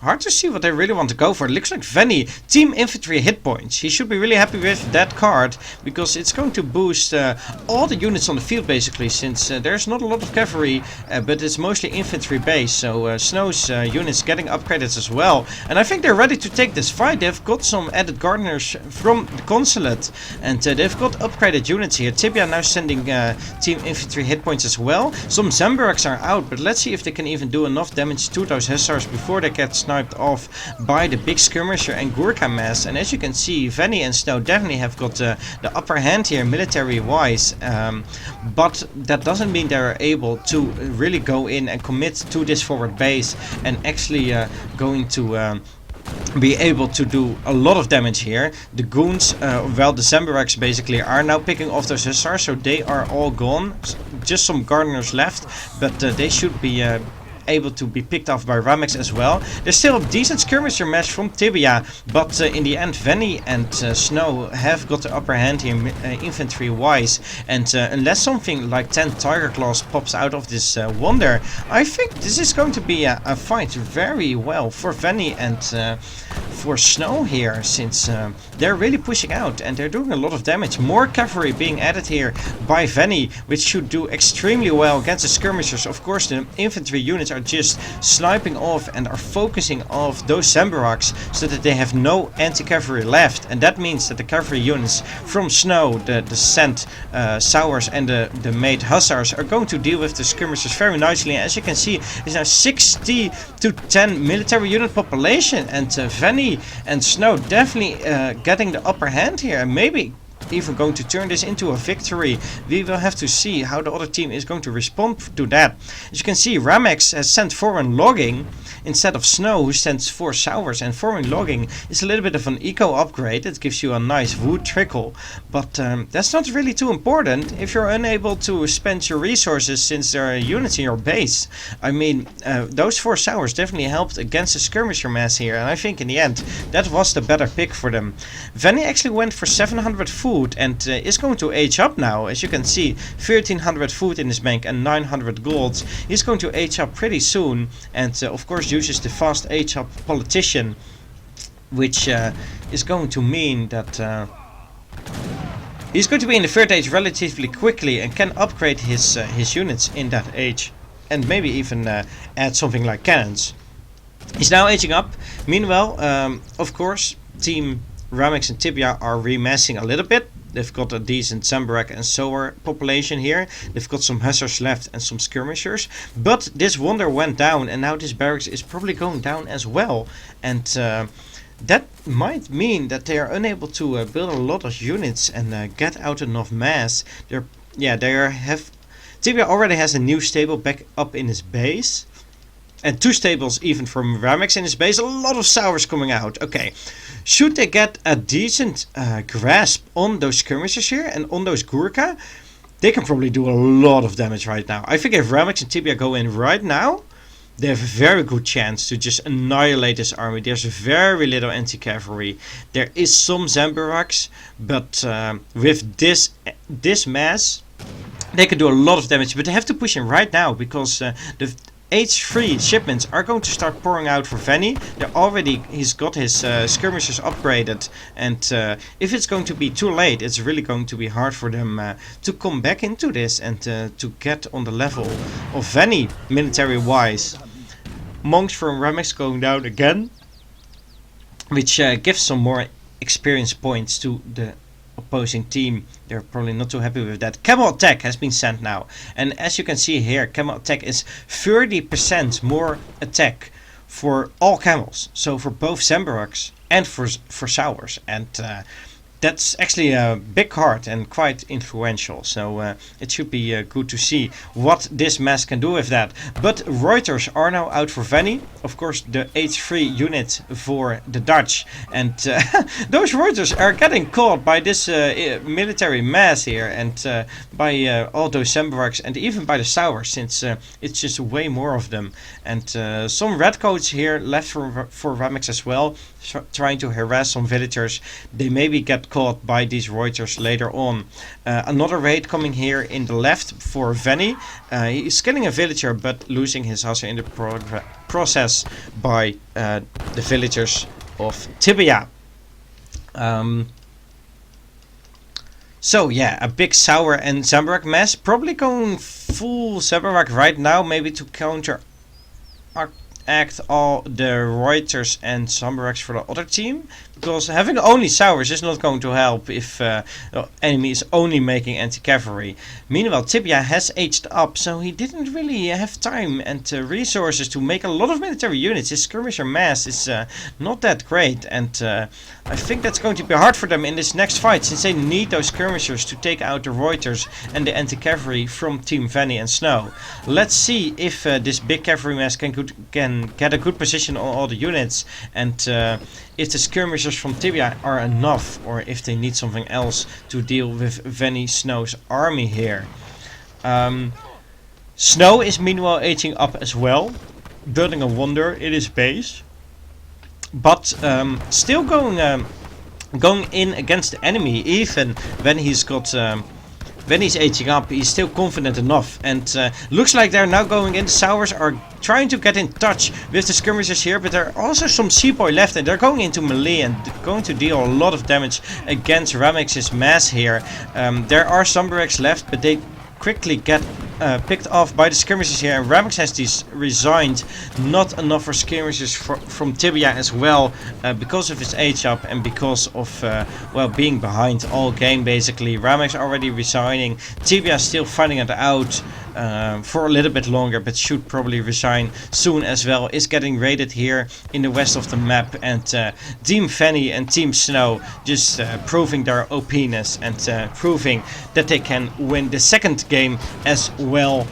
hard to see what they really want to go for. It looks like Venny, team infantry hit points. He should be really happy with that card because it's going to boost all the units on the field basically, since there's not a lot of cavalry, but it's mostly infantry based. So Snow's units getting upgraded as well. And I think they're ready to take this fight. They've got some added gardeners from the consulate, and they've got upgraded units here. Tibia now sending team infantry hit points as well. Some Zemburaks are out, but let's see if they can even do enough damage to those hussars before they get sniped off by the big skirmisher and Gurkha mass. And as you can see, Venny and Snow definitely have got the upper hand here military wise, but that doesn't mean they're able to really go in and commit to this forward base and actually going to be able to do a lot of damage here. The goons, well, the Zemburaks basically are now picking off those hussars, so they are all gone. Just some gardeners left, but they should be able to be picked off by Ramex as well. There's still a decent skirmisher match from Tibia, but in the end Venny and Snow have got the upper hand here infantry wise, and unless something like 10 Tiger Claws pops out of this wonder, I think this is going to be a fight very well for Venny and for Snow here, since they're really pushing out and they're doing a lot of damage. More cavalry being added here by Venny, which should do extremely well against the skirmishers. Of course, the infantry units are just sniping off and are focusing off those Zemburaks so that they have no anti-cavalry left, and that means that the cavalry units from Snow, the sent Sours and the made Hussars are going to deal with the skirmishers very nicely. As you can see, it's now 60 to 10 military unit population, and Venny and Snow definitely getting the upper hand here, and maybe even going to turn this into a victory. We will have to see how the other team is going to respond to that. As you can see, Ramex has sent foreign logging instead of Snow, who sends 4 Sours, and foreign logging is a little bit of an eco upgrade. It gives you a nice wood trickle, but that's not really too important if you're unable to spend your resources since there are units in your base. I mean, those 4 Sours definitely helped against the skirmisher mass here, and I think in the end that was the better pick for them. Venny actually went for 700 food and is going to age up now. As you can see, 1300 food in his bank and 900 gold. He's going to age up pretty soon, and of course uses the fast age up politician, which is going to mean that he's going to be in the 3rd age relatively quickly and can upgrade his units in that age, and maybe even add something like cannons. He's now aging up. Meanwhile, of course, team Ramex and Tibia are remassing a little bit. They've got a decent Zemburak and Sower population here. They've got some hussars left and some skirmishers. But this wonder went down, and now this barracks is probably going down as well. And that might mean that they are unable to build a lot of units and get out enough mass. Tibia already has a new stable back up in his base. And 2 stables even from Ramex in his base. A lot of Sours coming out. Okay. Should they get a decent grasp on those skirmishers here and on those Gurkha, they can probably do a lot of damage right now. I think if Ramex and Tibia go in right now, they have a very good chance to just annihilate this army. There's very little anti-cavalry. There is some Zemburaks, but with this mass, they can do a lot of damage. But they have to push in right now because the H3 shipments are going to start pouring out for Venny. He's got his skirmishers upgraded, and if it's going to be too late, it's really going to be hard for them to come back into this and to get on the level of Venny military wise. Monks from Ramex going down again, which gives some more experience points to the opposing team. They're probably not too happy with that. Camel attack has been sent now, and as you can see here, camel attack is 30% more attack for all camels, so for both Zemburaks and for Sours, and that's actually a big card and quite influential, so it should be good to see what this mass can do with that. But Reuters are now out for Venny, of course the H3 unit for the Dutch, and those Reuters are getting caught by this military mass here, and by all those Zemburaks and even by the Sours, since it's just way more of them. And some redcoats here left for Ramex as well, trying to harass some villagers. They maybe get caught by these Reuters later on. Another raid coming here in the left for Venny. He's killing a villager but losing his Hazza in the process by the villagers of Tibia. So yeah, a big Sour and Zambarak mess. Probably going full Zambarak right now, maybe to counteract all the Reuters and Zambaraks for the other team. Because having only Sours is not going to help if the enemy is only making anti-cavalry. Meanwhile, Tibia has aged up, so he didn't really have time and resources to make a lot of military units. His skirmisher mass is not that great, and I think that's going to be hard for them in this next fight, since they need those skirmishers to take out the Reuters and the anti-cavalry from Team Venny and Snow. Let's see if this big cavalry mass can get a good position on all the units, and if the skirmishers from Tibia are enough, or if they need something else to deal with Venny Snow's army here. Snow is meanwhile aging up as well, building a wonder in his base, but still going in against the enemy. Even when he's got when he's aging up, he's still confident enough, and looks like they're now going in. The Sours are trying to get in touch with the skirmishers here, but there are also some Seaboy left, and they're going into melee and going to deal a lot of damage against Ramex's mass here. There are some barracks left, but they quickly get picked off by the skirmishers here, and Ramex has these resigned. Not enough for skirmishers from Tibia as well, because of his age up and because of well, being behind all game basically. Ramex already resigning. Tibia still fighting it out for a little bit longer, but should probably resign soon as well. Is getting raided here in the west of the map, and Team Venny and Team Snow just proving their OPness and proving that they can win the second game as well.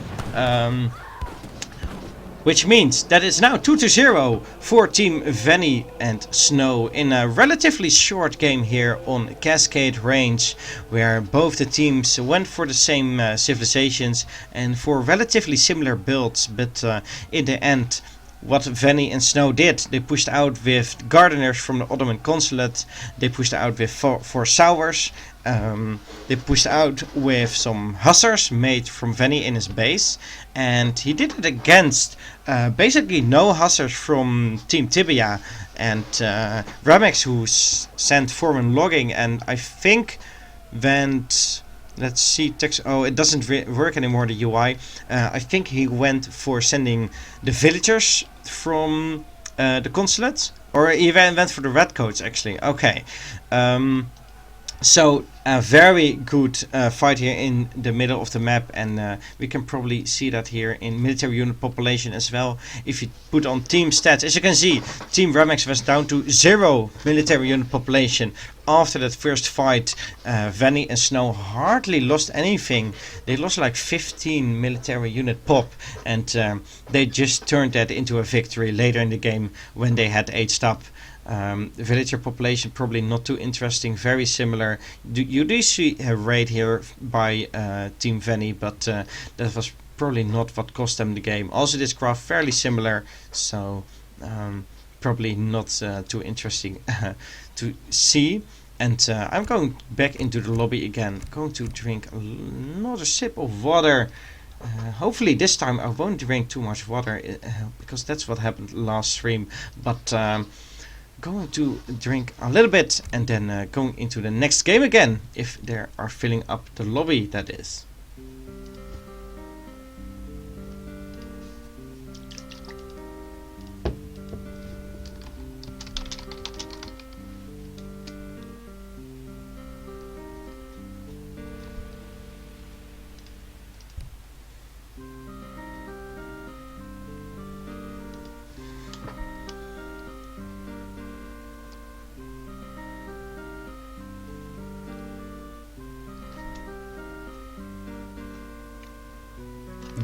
Which means that it's now 2-0 for Team Venny and Snow in a relatively short game here on Cascade range, where both the teams went for the same civilizations and for relatively similar builds, but in the end, what Venny and Snow did, they pushed out with gardeners from the Ottoman consulate, they pushed out with four Sours, they pushed out with some Hussars made from Venny in his base, and he did it against basically no Hussars from Team Tibia, and Ramex, who sent Foreman logging, and I think went... Let's see, text. Oh, it doesn't work anymore, the UI. I think he went for sending the villagers from the consulate, or he went for the redcoats actually. Okay. So a very good fight here in the middle of the map, and we can probably see that here in military unit population as well. If you put on team stats, as you can see, Team Ramex was down to 0 military unit population after that first fight. Venny and Snow hardly lost anything. They lost like 15 military unit pop, and they just turned that into a victory later in the game when they had aged up. Villager population probably not too interesting, very similar. You do see a raid here by Team Venny, but that was probably not what cost them the game. Also, this graph fairly similar, so probably not too interesting to see. And I'm going back into the lobby again, going to drink another sip of water. Hopefully this time I won't drink too much water, because that's what happened last stream, but going to drink a little bit and then going into the next game again, if they are filling up the lobby, that is.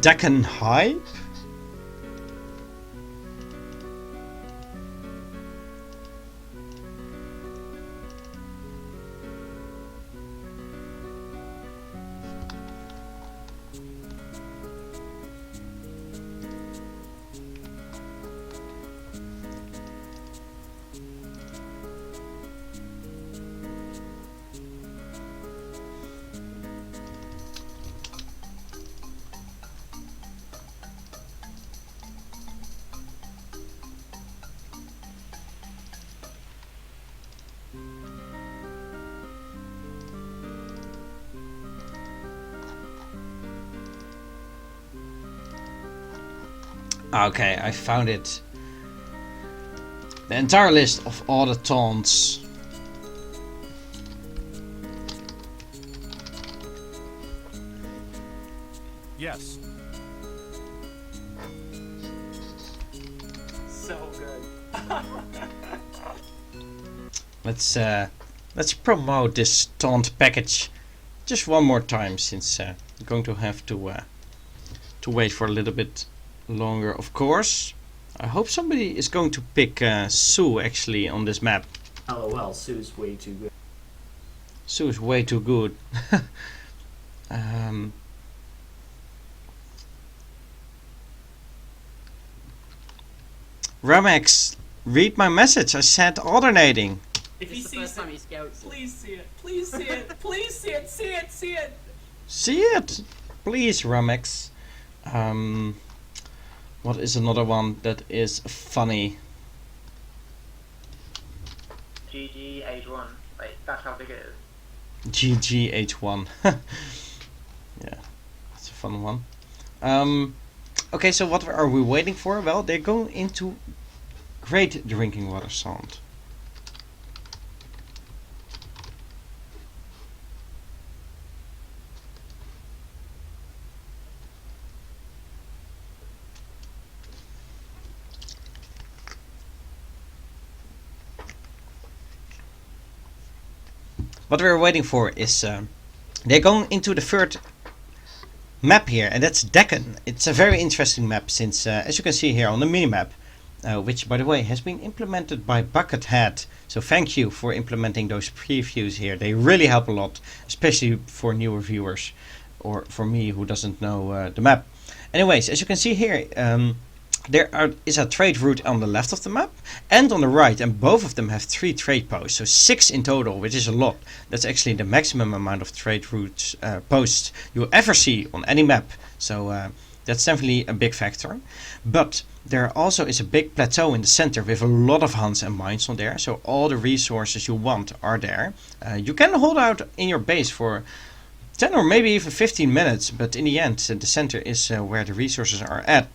Deccan hype? Okay, I found it. The entire list of all the taunts. Yes. So good. Let's promote this taunt package just one more time, since we're going to have to wait for a little bit longer, of course. I hope somebody is going to pick Sue actually on this map. LOL, Sue's way too good. Sue is way too good. Ramex, read my message. I said alternating. If you It's the see first time he something, scouts. please see it. Please see it. Please see it. See it. See it. See it, please, Ramex. What is another one that is funny? GG81. Wait, that's how big it is. GGH1. Yeah, that's a fun one. Okay, so what are we waiting for? Well, they're going into great drinking water sound. What we're waiting for is they're going into the third map here, and that's Deccan. It's a very interesting map, since as you can see here on the minimap, which by the way has been implemented by Buckethead. So thank you for implementing those previews here. They really help a lot, especially for newer viewers, or for me who doesn't know the map. Anyways, as you can see here, there is a trade route on the left of the map and on the right, and both of them have 3 trade posts, so 6 in total, which is a lot. That's actually the maximum amount of trade routes posts you'll ever see on any map, so that's definitely a big factor. But there also is a big plateau in the center with a lot of hunts and mines on there, so all the resources you want are there. You can hold out in your base for 10 or maybe even 15 minutes, but in the end the center is where the resources are at.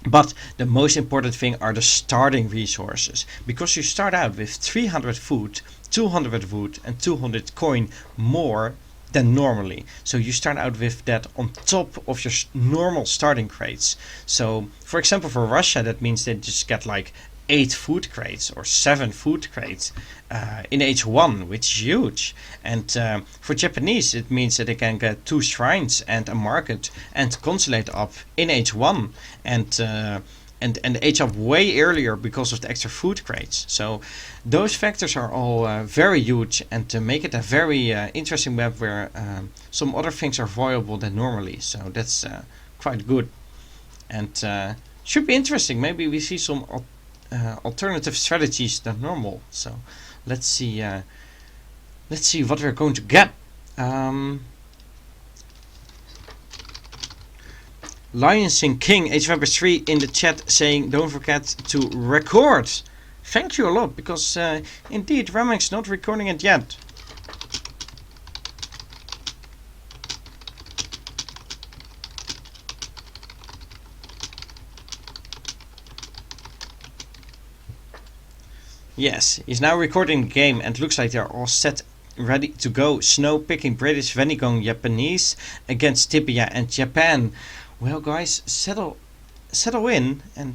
But the most important thing are the starting resources, because you start out with 300 food, 200 wood and 200 coin more than normally. So you start out with that on top of your normal starting crates. So for example, for Russia that means they just get like 8 food crates or 7 food crates in H1, which is huge. And for Japanese it means that they can get 2 shrines and a market and consulate up in H1, and age up way earlier because of the extra food crates. So those factors are all very huge, and to make it a very interesting map where some other things are viable than normally. So that's quite good, and should be interesting. Maybe we see some alternative strategies than normal. So let's see what we're going to get. Lionsing King H3 in the chat saying don't forget to record. Thank you a lot, because indeed Ramex not recording it yet. Yes, he's now recording the game, and looks like they're all set, ready to go. Snow picking British, Venny going Japanese against Tibia and Japan. Well guys, settle in and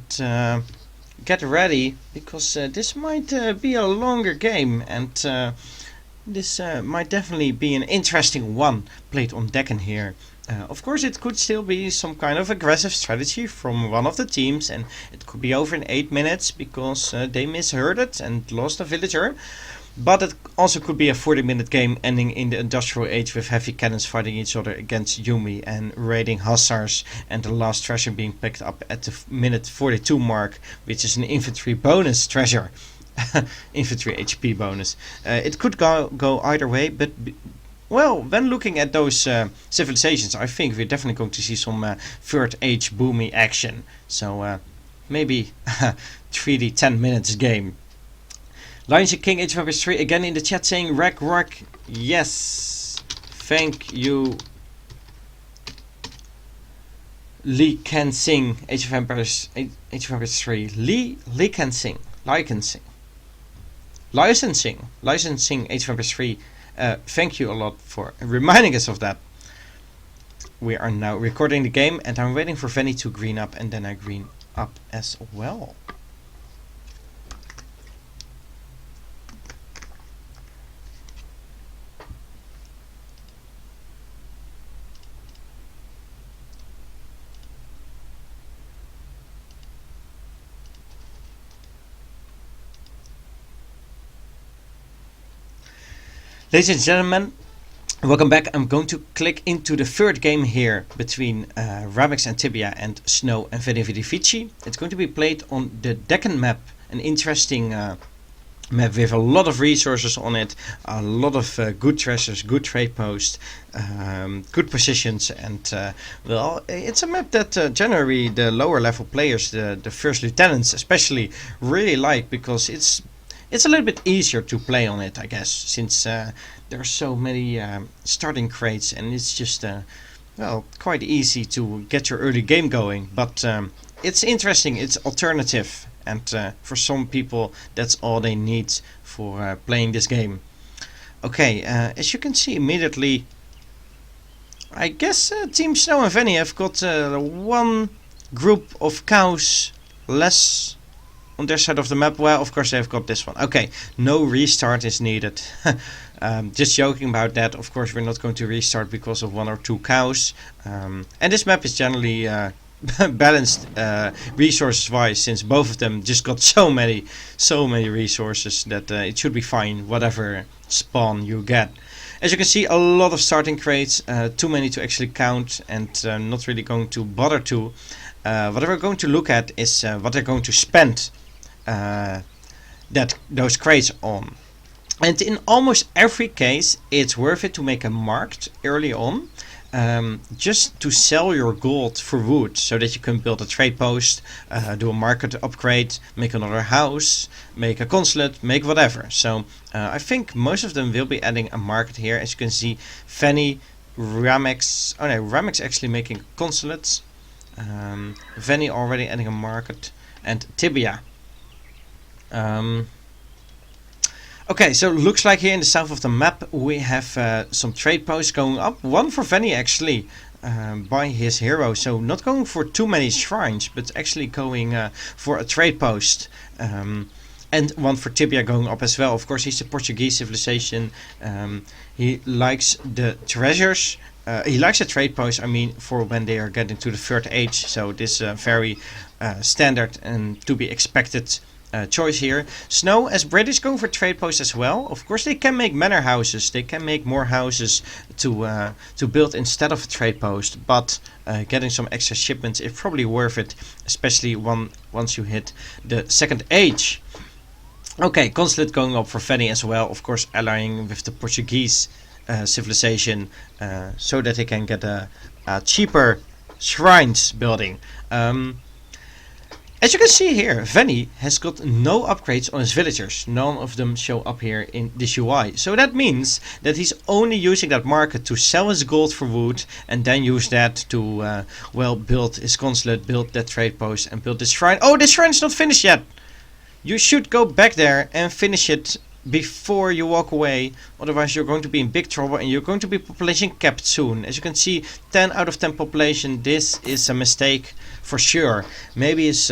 get ready, because this might be a longer game, and this might definitely be an interesting one played on Deccan here. Of course it could still be some kind of aggressive strategy from one of the teams, and it could be over in 8 minutes because they misheard it and lost a villager. But it also could be a 40-minute game ending in the industrial age with heavy cannons fighting each other against Yumi and raiding hussars, and the last treasure being picked up at the minute 42 mark, which is an infantry bonus treasure. Infantry HP bonus. It could go either way, but well, when looking at those civilizations, I think we're definitely going to see some third age boomy action. So maybe 3D 10 minutes game. Lions King H3 again in the chat saying rack. Yes, thank you. Lee can sing Age of Empires 3. Lee can sing. Licensing Age of Empires 3. Thank you a lot for reminding us of that. We are now recording the game, and I'm waiting for Venny to green up, and then I green up as well. Ladies and gentlemen, welcome back. I'm going to click into the third game here between Ramex and Tibia and Snow and Veni. It's going to be played on the Deccan map, an interesting map with a lot of resources on it, a lot of good treasures, good trade posts, good positions, and well, it's a map that generally the lower level players, the first lieutenants especially, really like, because it's a little bit easier to play on it, I guess, since there are so many starting crates, and it's just well, quite easy to get your early game going. But it's interesting, it's alternative, and for some people that's all they need for playing this game. Okay, as you can see immediately, I guess Team Snow and Venny have got one group of cows less on their side of the map. Well, of course they've got this one. Okay, no restart is needed. Just joking about that. Of course we're not going to restart because of 1 or 2 cows. And this map is generally balanced resources wise, since both of them just got so many resources that it should be fine whatever spawn you get. As you can see, a lot of starting crates, too many to actually count, and not really going to bother to. What we're going to look at is what they're going to spend those crates on. And in almost every case it's worth it to make a market early on, just to sell your gold for wood, so that you can build a trade post, do a market upgrade, make another house, make a consulate, make whatever. So I think most of them will be adding a market here. As you can see, Venny, Ramex, oh no, Ramex actually making consulates, Venny already adding a market, and Tibia. Okay, so looks like here in the south of the map we have some trade posts going up. One for Venny actually, by his hero, so not going for too many shrines, but actually going for a trade post. And one for Tibia going up as well. Of course, he's a Portuguese civilization. He likes the treasures. He likes a trade post, I mean, for when they are getting to the 3rd age. So this very standard and to be expected choice here. Snow as British going for trade posts as well. Of course they can make manor houses, they can make more houses to build instead of a trade post, but getting some extra shipments is probably worth it, especially once you hit the 2nd age. Okay, consulate going up for Venny as well, of course allying with the Portuguese civilization, so that they can get a cheaper shrines building. As you can see here, Venny has got no upgrades on his villagers. None of them show up here in this UI. So that means that he's only using that market to sell his gold for wood, and then use that to, well, build his consulate, build that trade post, and build this shrine. Oh, this shrine's not finished yet! You should go back there and finish it before you walk away, otherwise you're going to be in big trouble and you're going to be population capped soon. As you can see, 10 out of 10 population. This is a mistake for sure. Maybe he's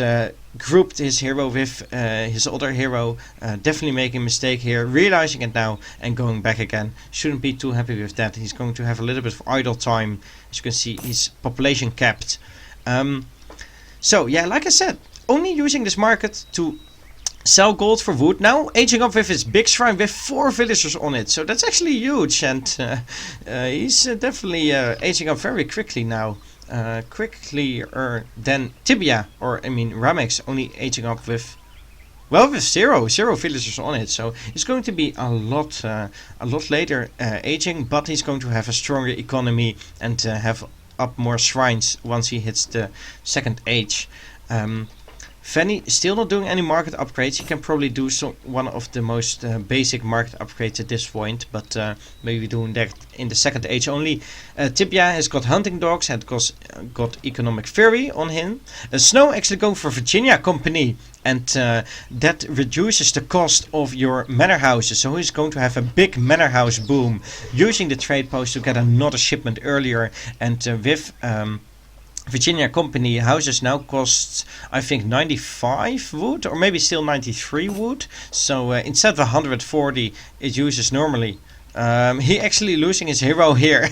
grouped his hero with his other hero, definitely making a mistake here, realizing it now and going back again. Shouldn't be too happy with that. He's going to have a little bit of idle time. As you can see, he's population capped. So yeah, like I said, only using this market to sell gold for wood. Now aging up with his big shrine with 4 villagers on it, so that's actually huge, and he's definitely aging up very quickly now, quicker than Tibia, or I mean Ramex, only aging up with, well, with zero villagers on it. So it's going to be a lot later aging, but he's going to have a stronger economy and have up more shrines once he hits the 2nd age. Fanny still not doing any market upgrades. He can probably do one of the most basic market upgrades at this point, but maybe doing that in the second age only. Tibia has got hunting dogs and got economic fury on him. Snow actually going for Virginia Company, and that reduces the cost of your manor houses. So he's going to have a big manor house boom, using the trade post to get another shipment earlier, and with Virginia Company houses now cost, I think, 95 wood, or maybe still 93 wood. So instead of 140 it uses normally. He actually losing his hero here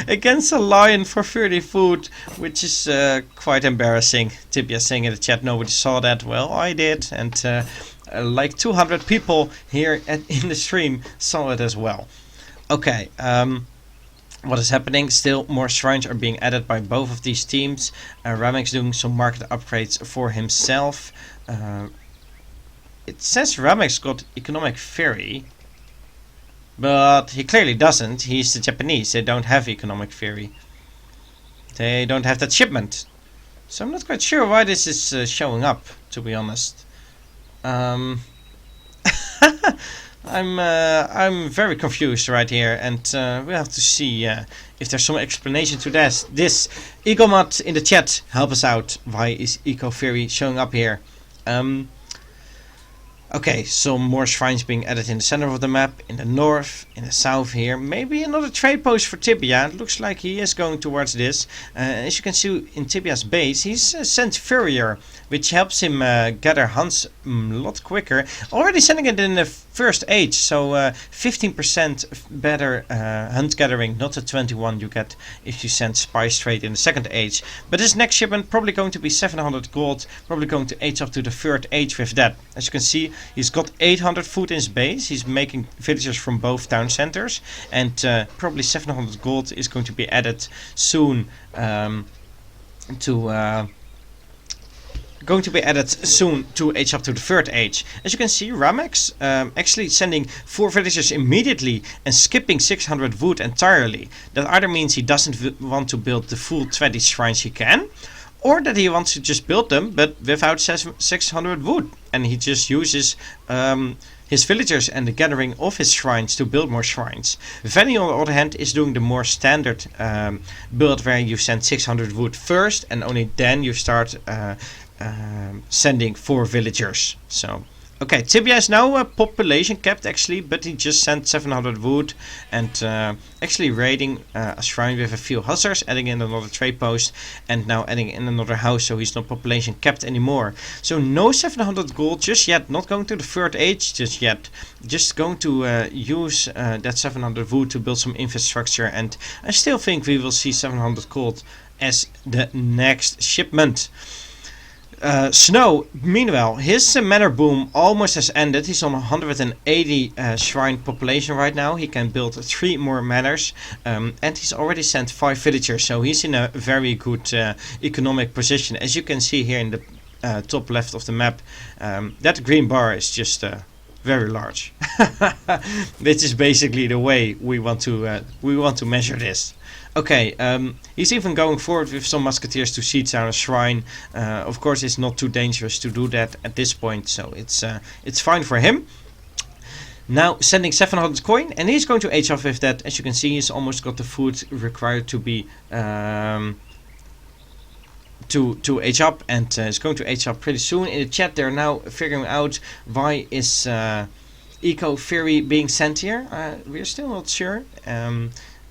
against a lion for 30 food, which is quite embarrassing. Tibia saying in the chat, nobody saw that. Well, I did, and like 200 people here in the stream saw it as well. Okay. What is happening? Still more shrines are being added by both of these teams. Ramex doing some market upgrades for himself. It says Ramex got economic fury, but he clearly doesn't. He's the Japanese. They don't have economic fury. They don't have that shipment. So I'm not quite sure why this is showing up, to be honest. I'm very confused right here, and we have to see if there's some explanation to this. Egomod in the chat, help us out. Why is Eco Fury showing up here? Okay, some more shrines being added in the center of the map, in the north, in the south here. Maybe another trade post for Tibia. It looks like he is going towards this. As you can see in Tibia's base, he's sent Furrier, which helps him gather hunts a lot quicker. Already sending it in the first age, so 15% better hunt gathering, not the 21 you get if you send spice trade in the second age. But this next shipment probably going to be 700 gold, probably going to age up to the third age with that. As you can see, he's got 800 food in his base. He's making villagers from both town centers, and probably 700 gold is going to be added soon to age up to the third age. As you can see, Ramex actually sending 4 villagers immediately and skipping 600 wood entirely. That either means he doesn't want to build the full 20 shrines he can, or that he wants to just build them but without 600 wood, and he just uses his villagers and the gathering of his shrines to build more shrines. Vanny, on the other hand, is doing the more standard build where you send 600 wood first and only then you start sending 4 villagers. So okay, Tibia is now population capped actually, but he just sent 700 wood and actually raiding a shrine with a few hussars, adding in another trade post, and now adding in another house, so he's not population capped anymore. So no 700 gold just yet, not going to the third age just yet, just going to use that 700 wood to build some infrastructure, and I still think we will see 700 gold as the next shipment. Snow, meanwhile, his manor boom almost has ended. He's on 180 shrine population right now. He can build 3 more manors, and he's already sent 5 villagers, so he's in a very good economic position. As you can see here in the top left of the map, that green bar is just very large. This is basically the way we want to measure this. Okay, he's even going forward with some musketeers to siege down a shrine. Of course, it's not too dangerous to do that at this point, so it's fine for him. Now sending 700 coin, and he's going to age off with that. As you can see, he's almost got the food required to be to age up, and it's going to age up pretty soon. In the chat, they're now figuring out why is Eco Fury being sent here. We're still not sure.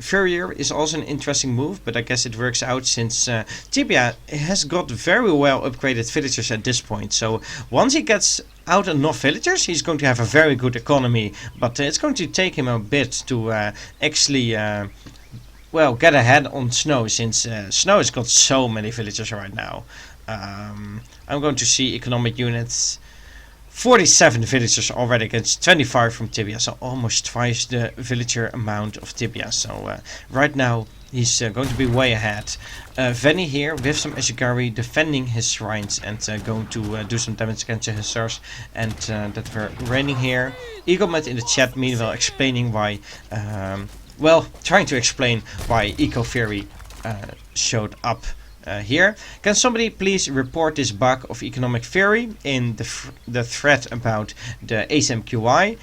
Furrier is also an interesting move, but I guess it works out since Tibia has got very well upgraded villagers at this point. So once he gets out enough villagers, he's going to have a very good economy, but it's going to take him a bit to actually well, get ahead on Snow, since Snow has got so many villagers right now. I'm going to see economic units. 47 villagers already against 25 from Tibia, so almost twice the villager amount of Tibia. So right now he's going to be way ahead. Vanny here with some Ashigari defending his shrines and going to do some damage against the hussars, and that we're raining here. Eaglemet in the chat meanwhile explaining why, well, trying to explain why Eco Fury showed up here. Can somebody please report this bug of economic theory in the thread about the ASMQI?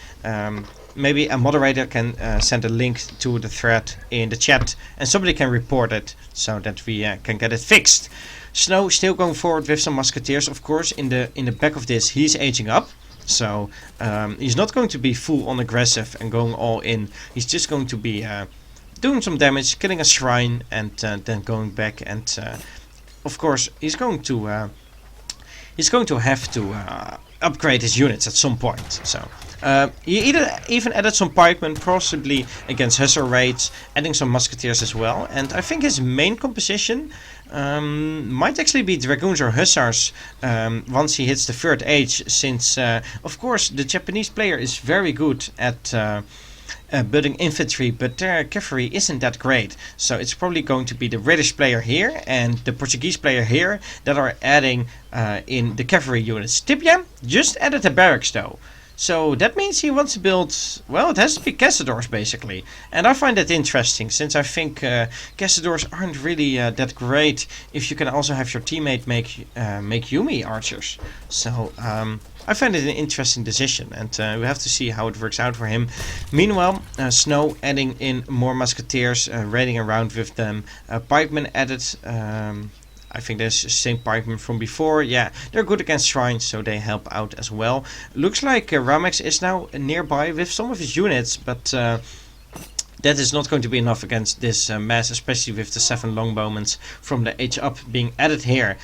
Maybe a moderator can send a link to the thread in the chat, and somebody can report it so that we can get it fixed. Snow still going forward with some musketeers, of course. In the back of this, he's aging up, so he's not going to be full on aggressive and going all in. He's just going to be doing some damage, killing a shrine, and then going back. And of course, he's going to have to upgrade his units at some point. So he even added some pikemen, possibly against hussar raids, adding some musketeers as well. And I think his main composition might actually be dragoons or hussars once he hits the third age, since of course the Japanese player is very good at building infantry, but their cavalry isn't that great. So it's probably going to be the British player here and the Portuguese player here that are adding in the cavalry units. Tibia just added a barracks though. So that means he wants to build, well, it has to be Castadors basically. And I find that interesting, since I think Castadors aren't really that great if you can also have your teammate make Yumi archers. So I find it an interesting decision, and we have to see how it works out for him. Meanwhile, Snow adding in more musketeers, raiding around with them. Pikemen added. I think there's the same pikemen from before. Yeah, they're good against shrines, so they help out as well. Looks like Ramex is now nearby with some of his units, but that is not going to be enough against this mass, especially with the 7 longbowmen from the age up being added here.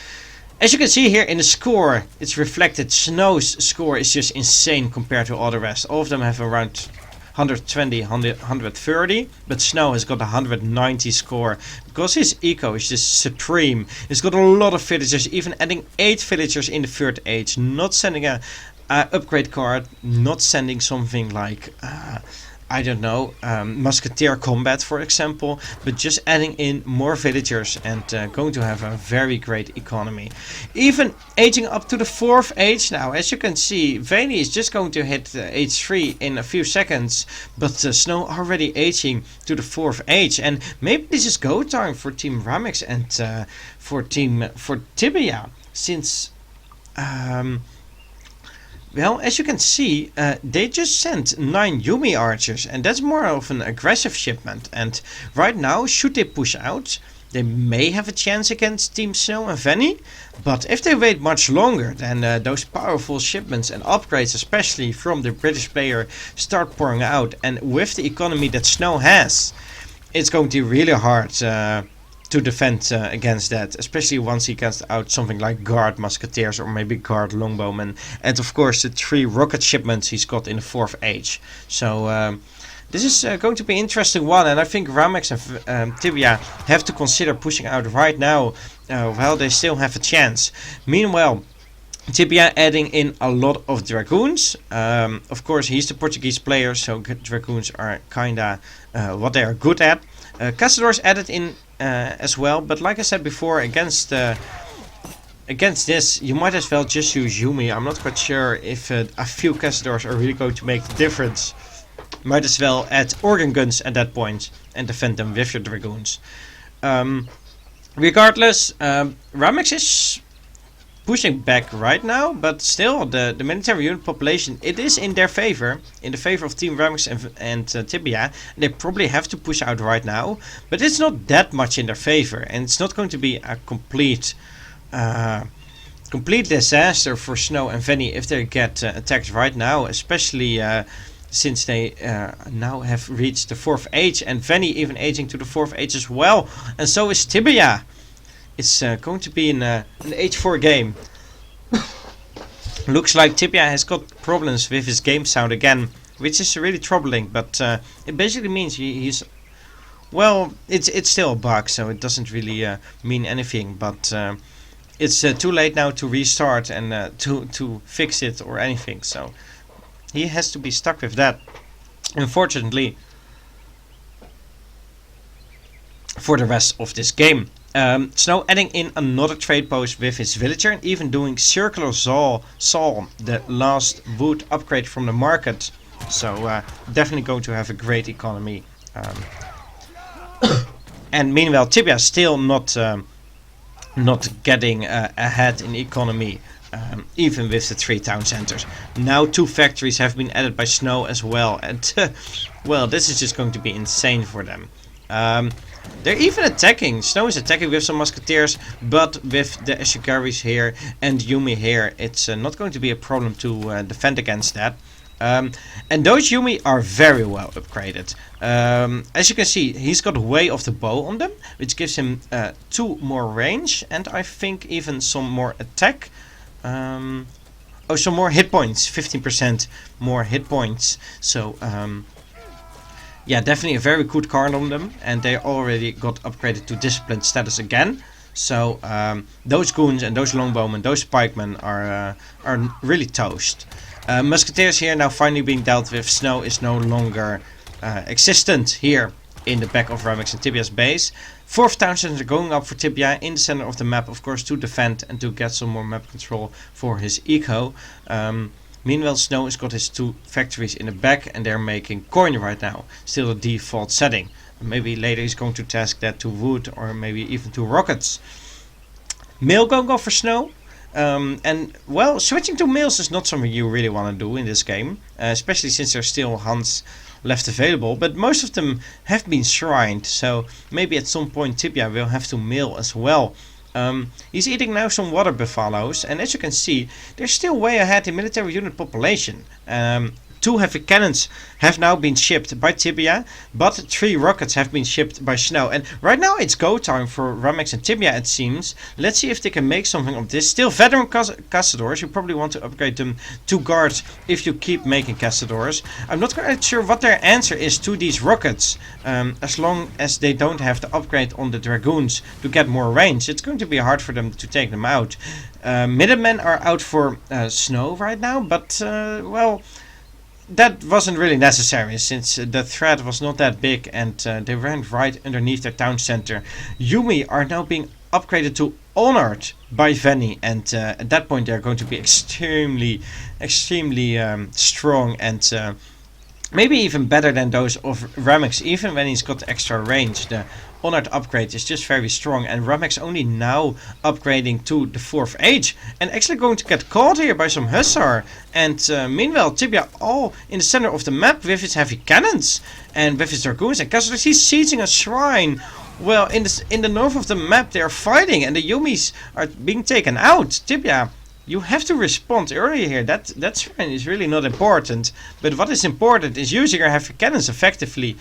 As you can see here in the score, it's reflected. Snow's score is just insane compared to all the rest. All of them have around 120, 130, but Snow has got a 190 score because his eco is just supreme. He's got a lot of villagers, even adding 8 villagers in the third age, not sending a upgrade card, not sending something like I don't know, musketeer combat for example, but just adding in more villagers and going to have a very great economy. Even aging up to the 4th age now. As you can see, Vani is just going to hit age 3 in a few seconds, but Snow already aging to the 4th age. And maybe this is go time for Team Ramex and for Tibia, since well, as you can see, they just sent 9 Yumi archers, and that's more of an aggressive shipment. And right now, should they push out, they may have a chance against Team Snow and Vani. But if they wait much longer, then those powerful shipments and upgrades, especially from the British player, start pouring out. And with the economy that Snow has, it's going to be really hard to defend against that, especially once he gets out something like guard musketeers or maybe guard longbowmen, and of course the 3 rocket shipments he's got in the 4th age. So this is going to be an interesting one, and I think Ramex and Tibia have to consider pushing out right now while they still have a chance. Meanwhile, Tibia adding in a lot of dragoons. Of course, he's the Portuguese player, so dragoons are kinda what they are good at. Castadors added in as well, but like I said before, against this you might as well just use Yumi. I'm not quite sure if a few Castadors are really going to make the difference. Might as well add organ guns at that point and defend them with your dragoons. Regardless, Ramex is pushing back right now, but still the military unit population, it is in their favor, in the favor of Team Ramex and Tibia. They probably have to push out right now, but it's not that much in their favor, and it's not going to be a complete disaster for Snow and Vani if they get attacked right now, especially since they now have reached the 4th age, and Vani even aging to the 4th age as well, and so is Tibia. It's going to be an age 4 game. Looks like Tibia has got problems with his game sound again, which is really troubling, but it basically means he's, well, it's still a bug, so it doesn't really mean anything, but it's too late now to restart and to fix it or anything, so he has to be stuck with that, unfortunately, for the rest of this game. Snow adding in another trade post with his villager, and even doing circular saw, the last wood upgrade from the market. So definitely going to have a great economy. And meanwhile, Tibia still not not getting ahead in economy, even with the 3 town centers. Now 2 factories have been added by Snow as well, and well, this is just going to be insane for them. They're even attacking. Snow is attacking with some musketeers, but with the Ashikaris here and Yumi here, it's not going to be a problem to defend against that. And those Yumi are very well upgraded. As you can see, he's got way of the bow on them, which gives him 2 more range, and I think even some more attack. Oh, some more hit points, 15% more hit points. So, yeah, definitely a very good card on them, and they already got upgraded to disciplined status again. So those goons and those longbowmen, those pikemen are really toast. Musketeers here now finally being dealt with. Snow is no longer existent here in the back of Ramex and Tibia's base. 4th town center going up for Tibia in the center of the map, of course, to defend and to get some more map control for his eco. Meanwhile, Snow has got his 2 factories in the back, and they're making coin right now. Still the default setting. Maybe later he's going to task that to wood, or maybe even to rockets. Mail going go for Snow. And well, switching to mails is not something you really want to do in this game, especially since there's still Hans left available, but most of them have been shrined, so maybe at some point Tibia will have to mail as well. He's eating now some water buffaloes, and as you can see, they're still way ahead in military unit population. 2 heavy cannons have now been shipped by Tibia, but 3 rockets have been shipped by Snow. And right now it's go time for Ramex and Tibia, it seems. Let's see if they can make something of this. Still veteran Castadors. You probably want to upgrade them to guards if you keep making Castadors. I'm not quite sure what their answer is to these rockets. As long as they don't have the upgrade on the Dragoons to get more range, it's going to be hard for them to take them out. Minutemen are out for Snow right now, but well, that wasn't really necessary since the threat was not that big, and they ran right underneath their town center. Yumi are now being upgraded to honored by Venny, and at that point they're going to be extremely strong, and maybe even better than those of Ramex, even when he's got extra range. The honored upgrade is just very strong, and Ramex only now upgrading to the 4th age, and actually going to get caught here by some Hussar. And meanwhile, Tibia all in the center of the map with his heavy cannons and with his dragoons and castles. He's sieging a shrine. Well, in the north of the map they are fighting, and the Yumis are being taken out. Tibia, you have to respond earlier here. That shrine is really not important. But what is important is using your heavy cannons effectively.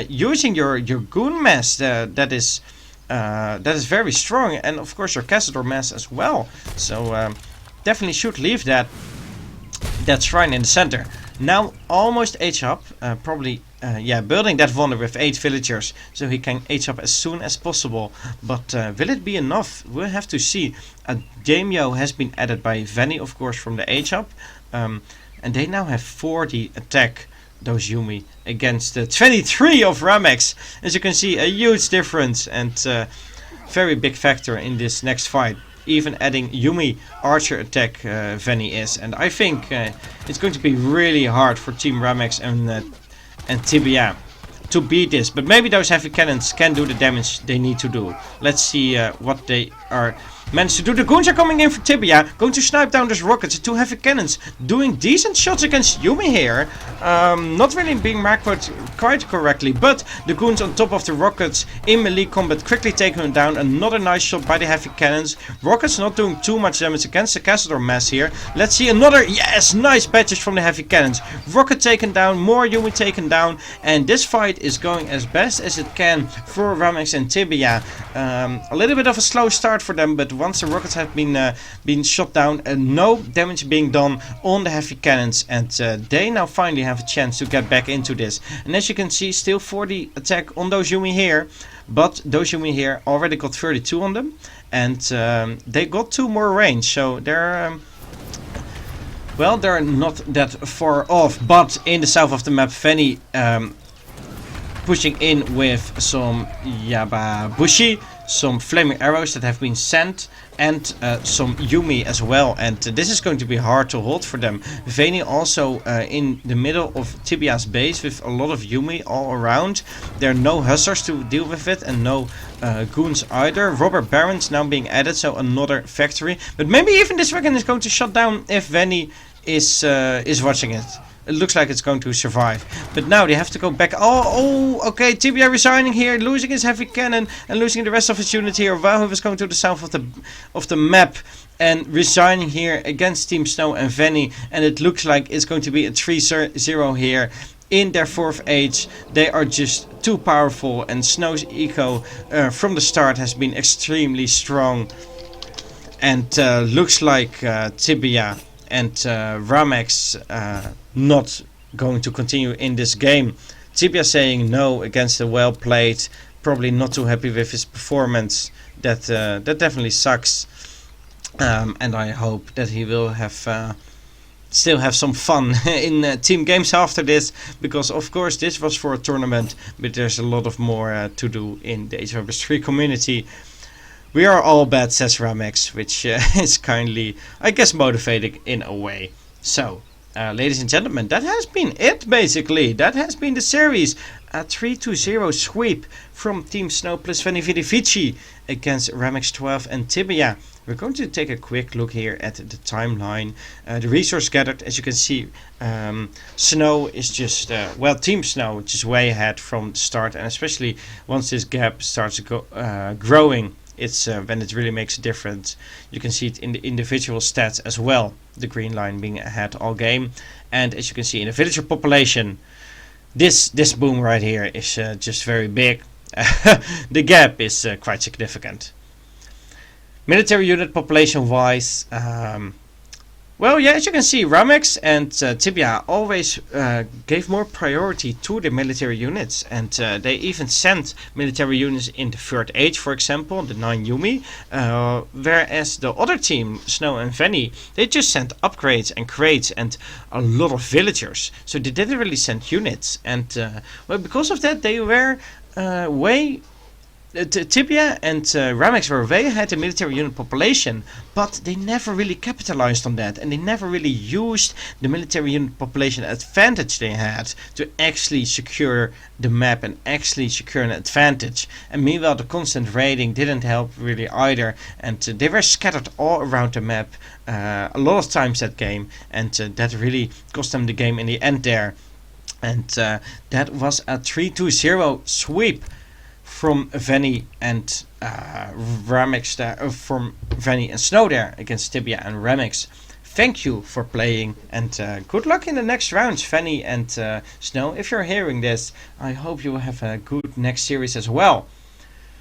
Using your goon mass that is very strong. And of course your Castador mass as well. So definitely should leave that shrine in the center. Now almost age up. Probably building that wonder with 8 villagers, so he can age up as soon as possible. But will it be enough? We'll have to see. A daimyo has been added by Venny, of course, from the age up, and they now have 40 attack, those Yumi, against the 23 of Ramex. As you can see, a huge difference, and very big factor in this next fight. Even adding Yumi archer attack, Venny is, and I think it's going to be really hard for Team Ramex and Tibia to beat this, but maybe those heavy cannons can do the damage they need to do. Let's see what they are managed to do. The goons are coming in for Tibia, going to snipe down those rockets. 2 heavy cannons doing decent shots against Yumi here. Not really being marked quite correctly, but the goons on top of the rockets in melee combat quickly taking them down. Another nice shot by the heavy cannons. Rockets not doing too much damage against the Castador mass here. Let's see another, yes, nice batches from the heavy cannons. Rocket taken down, more Yumi taken down, and this fight is going as best as it can for Ramex and Tibia. A little bit of a slow start for them, but once the rockets have been shot down, no damage being done on the heavy cannons, and they now finally have a chance to get back into this. And as you can see, still 40 attack on those Yumi here, but those Yumi here already got 32 on them, and they got 2 more range, so they're well, they're not that far off. But in the south of the map, Venny pushing in with some Yababushi some flaming arrows that have been sent, and some Yumi as well, and this is going to be hard to hold for them. Veni also in the middle of Tibia's base with a lot of Yumi all around. There are no hussars to deal with it, and no goons either. Robber barons now being added, so another factory, but maybe even this wagon is going to shut down if Veni is watching it. It looks like it's going to survive. But now they have to go back. Oh, okay. Tibia resigning here, losing his heavy cannon and losing the rest of his unit here. Wahoo is going to the south of the map and resigning here against Team Snow and Veni. And it looks like it's going to be a 3-0 here. In their 4th age, they are just too powerful, and Snow's eco from the start has been extremely strong. And looks like Tibia and Ramex not going to continue in this game. Tibia saying no against the well played, probably not too happy with his performance. That definitely sucks, and I hope that he will have still have some fun in team games after this, because of course this was for a tournament, but there's a lot of more to do in the AoE3 community. We are all bad, says Ramex, which is kindly, I guess, motivating in a way. So, ladies and gentlemen, that has been it, basically. That has been the series. A 3-0 sweep from Team Snow plus Veni Vidi Vici against ramex12 and Tibia. We're going to take a quick look here at the timeline. The resource gathered, as you can see, Snow is just, Team Snow, which is way ahead from the start, and especially once this gap starts growing, it's when it really makes a difference. You can see it in the individual stats as well, the green line being ahead all game. And as you can see in the villager population, this boom right here is just very big. The gap is quite significant. Military unit population wise, well, yeah, as you can see, Ramex and Tibia always gave more priority to the military units, and they even sent military units in the 3rd age, for example, the 9 Yumi, whereas the other team, Snow and Veni, they just sent upgrades and crates and a lot of villagers, so they didn't really send units, and well, because of that, they were Tibia and Ramex were way ahead in military unit population, but they never really capitalized on that, and they never really used the military unit population advantage they had to actually secure the map and actually secure an advantage. And meanwhile, the constant raiding didn't help really either, and they were scattered all around the map a lot of times that game, and that really cost them the game in the end there. And that was a 3-0 sweep from Veni and Ramex there, from Veni and Snow there against Tibia and Ramex. Thank you for playing, and good luck in the next rounds, Veni and Snow. If you're hearing this, I hope you will have a good next series as well.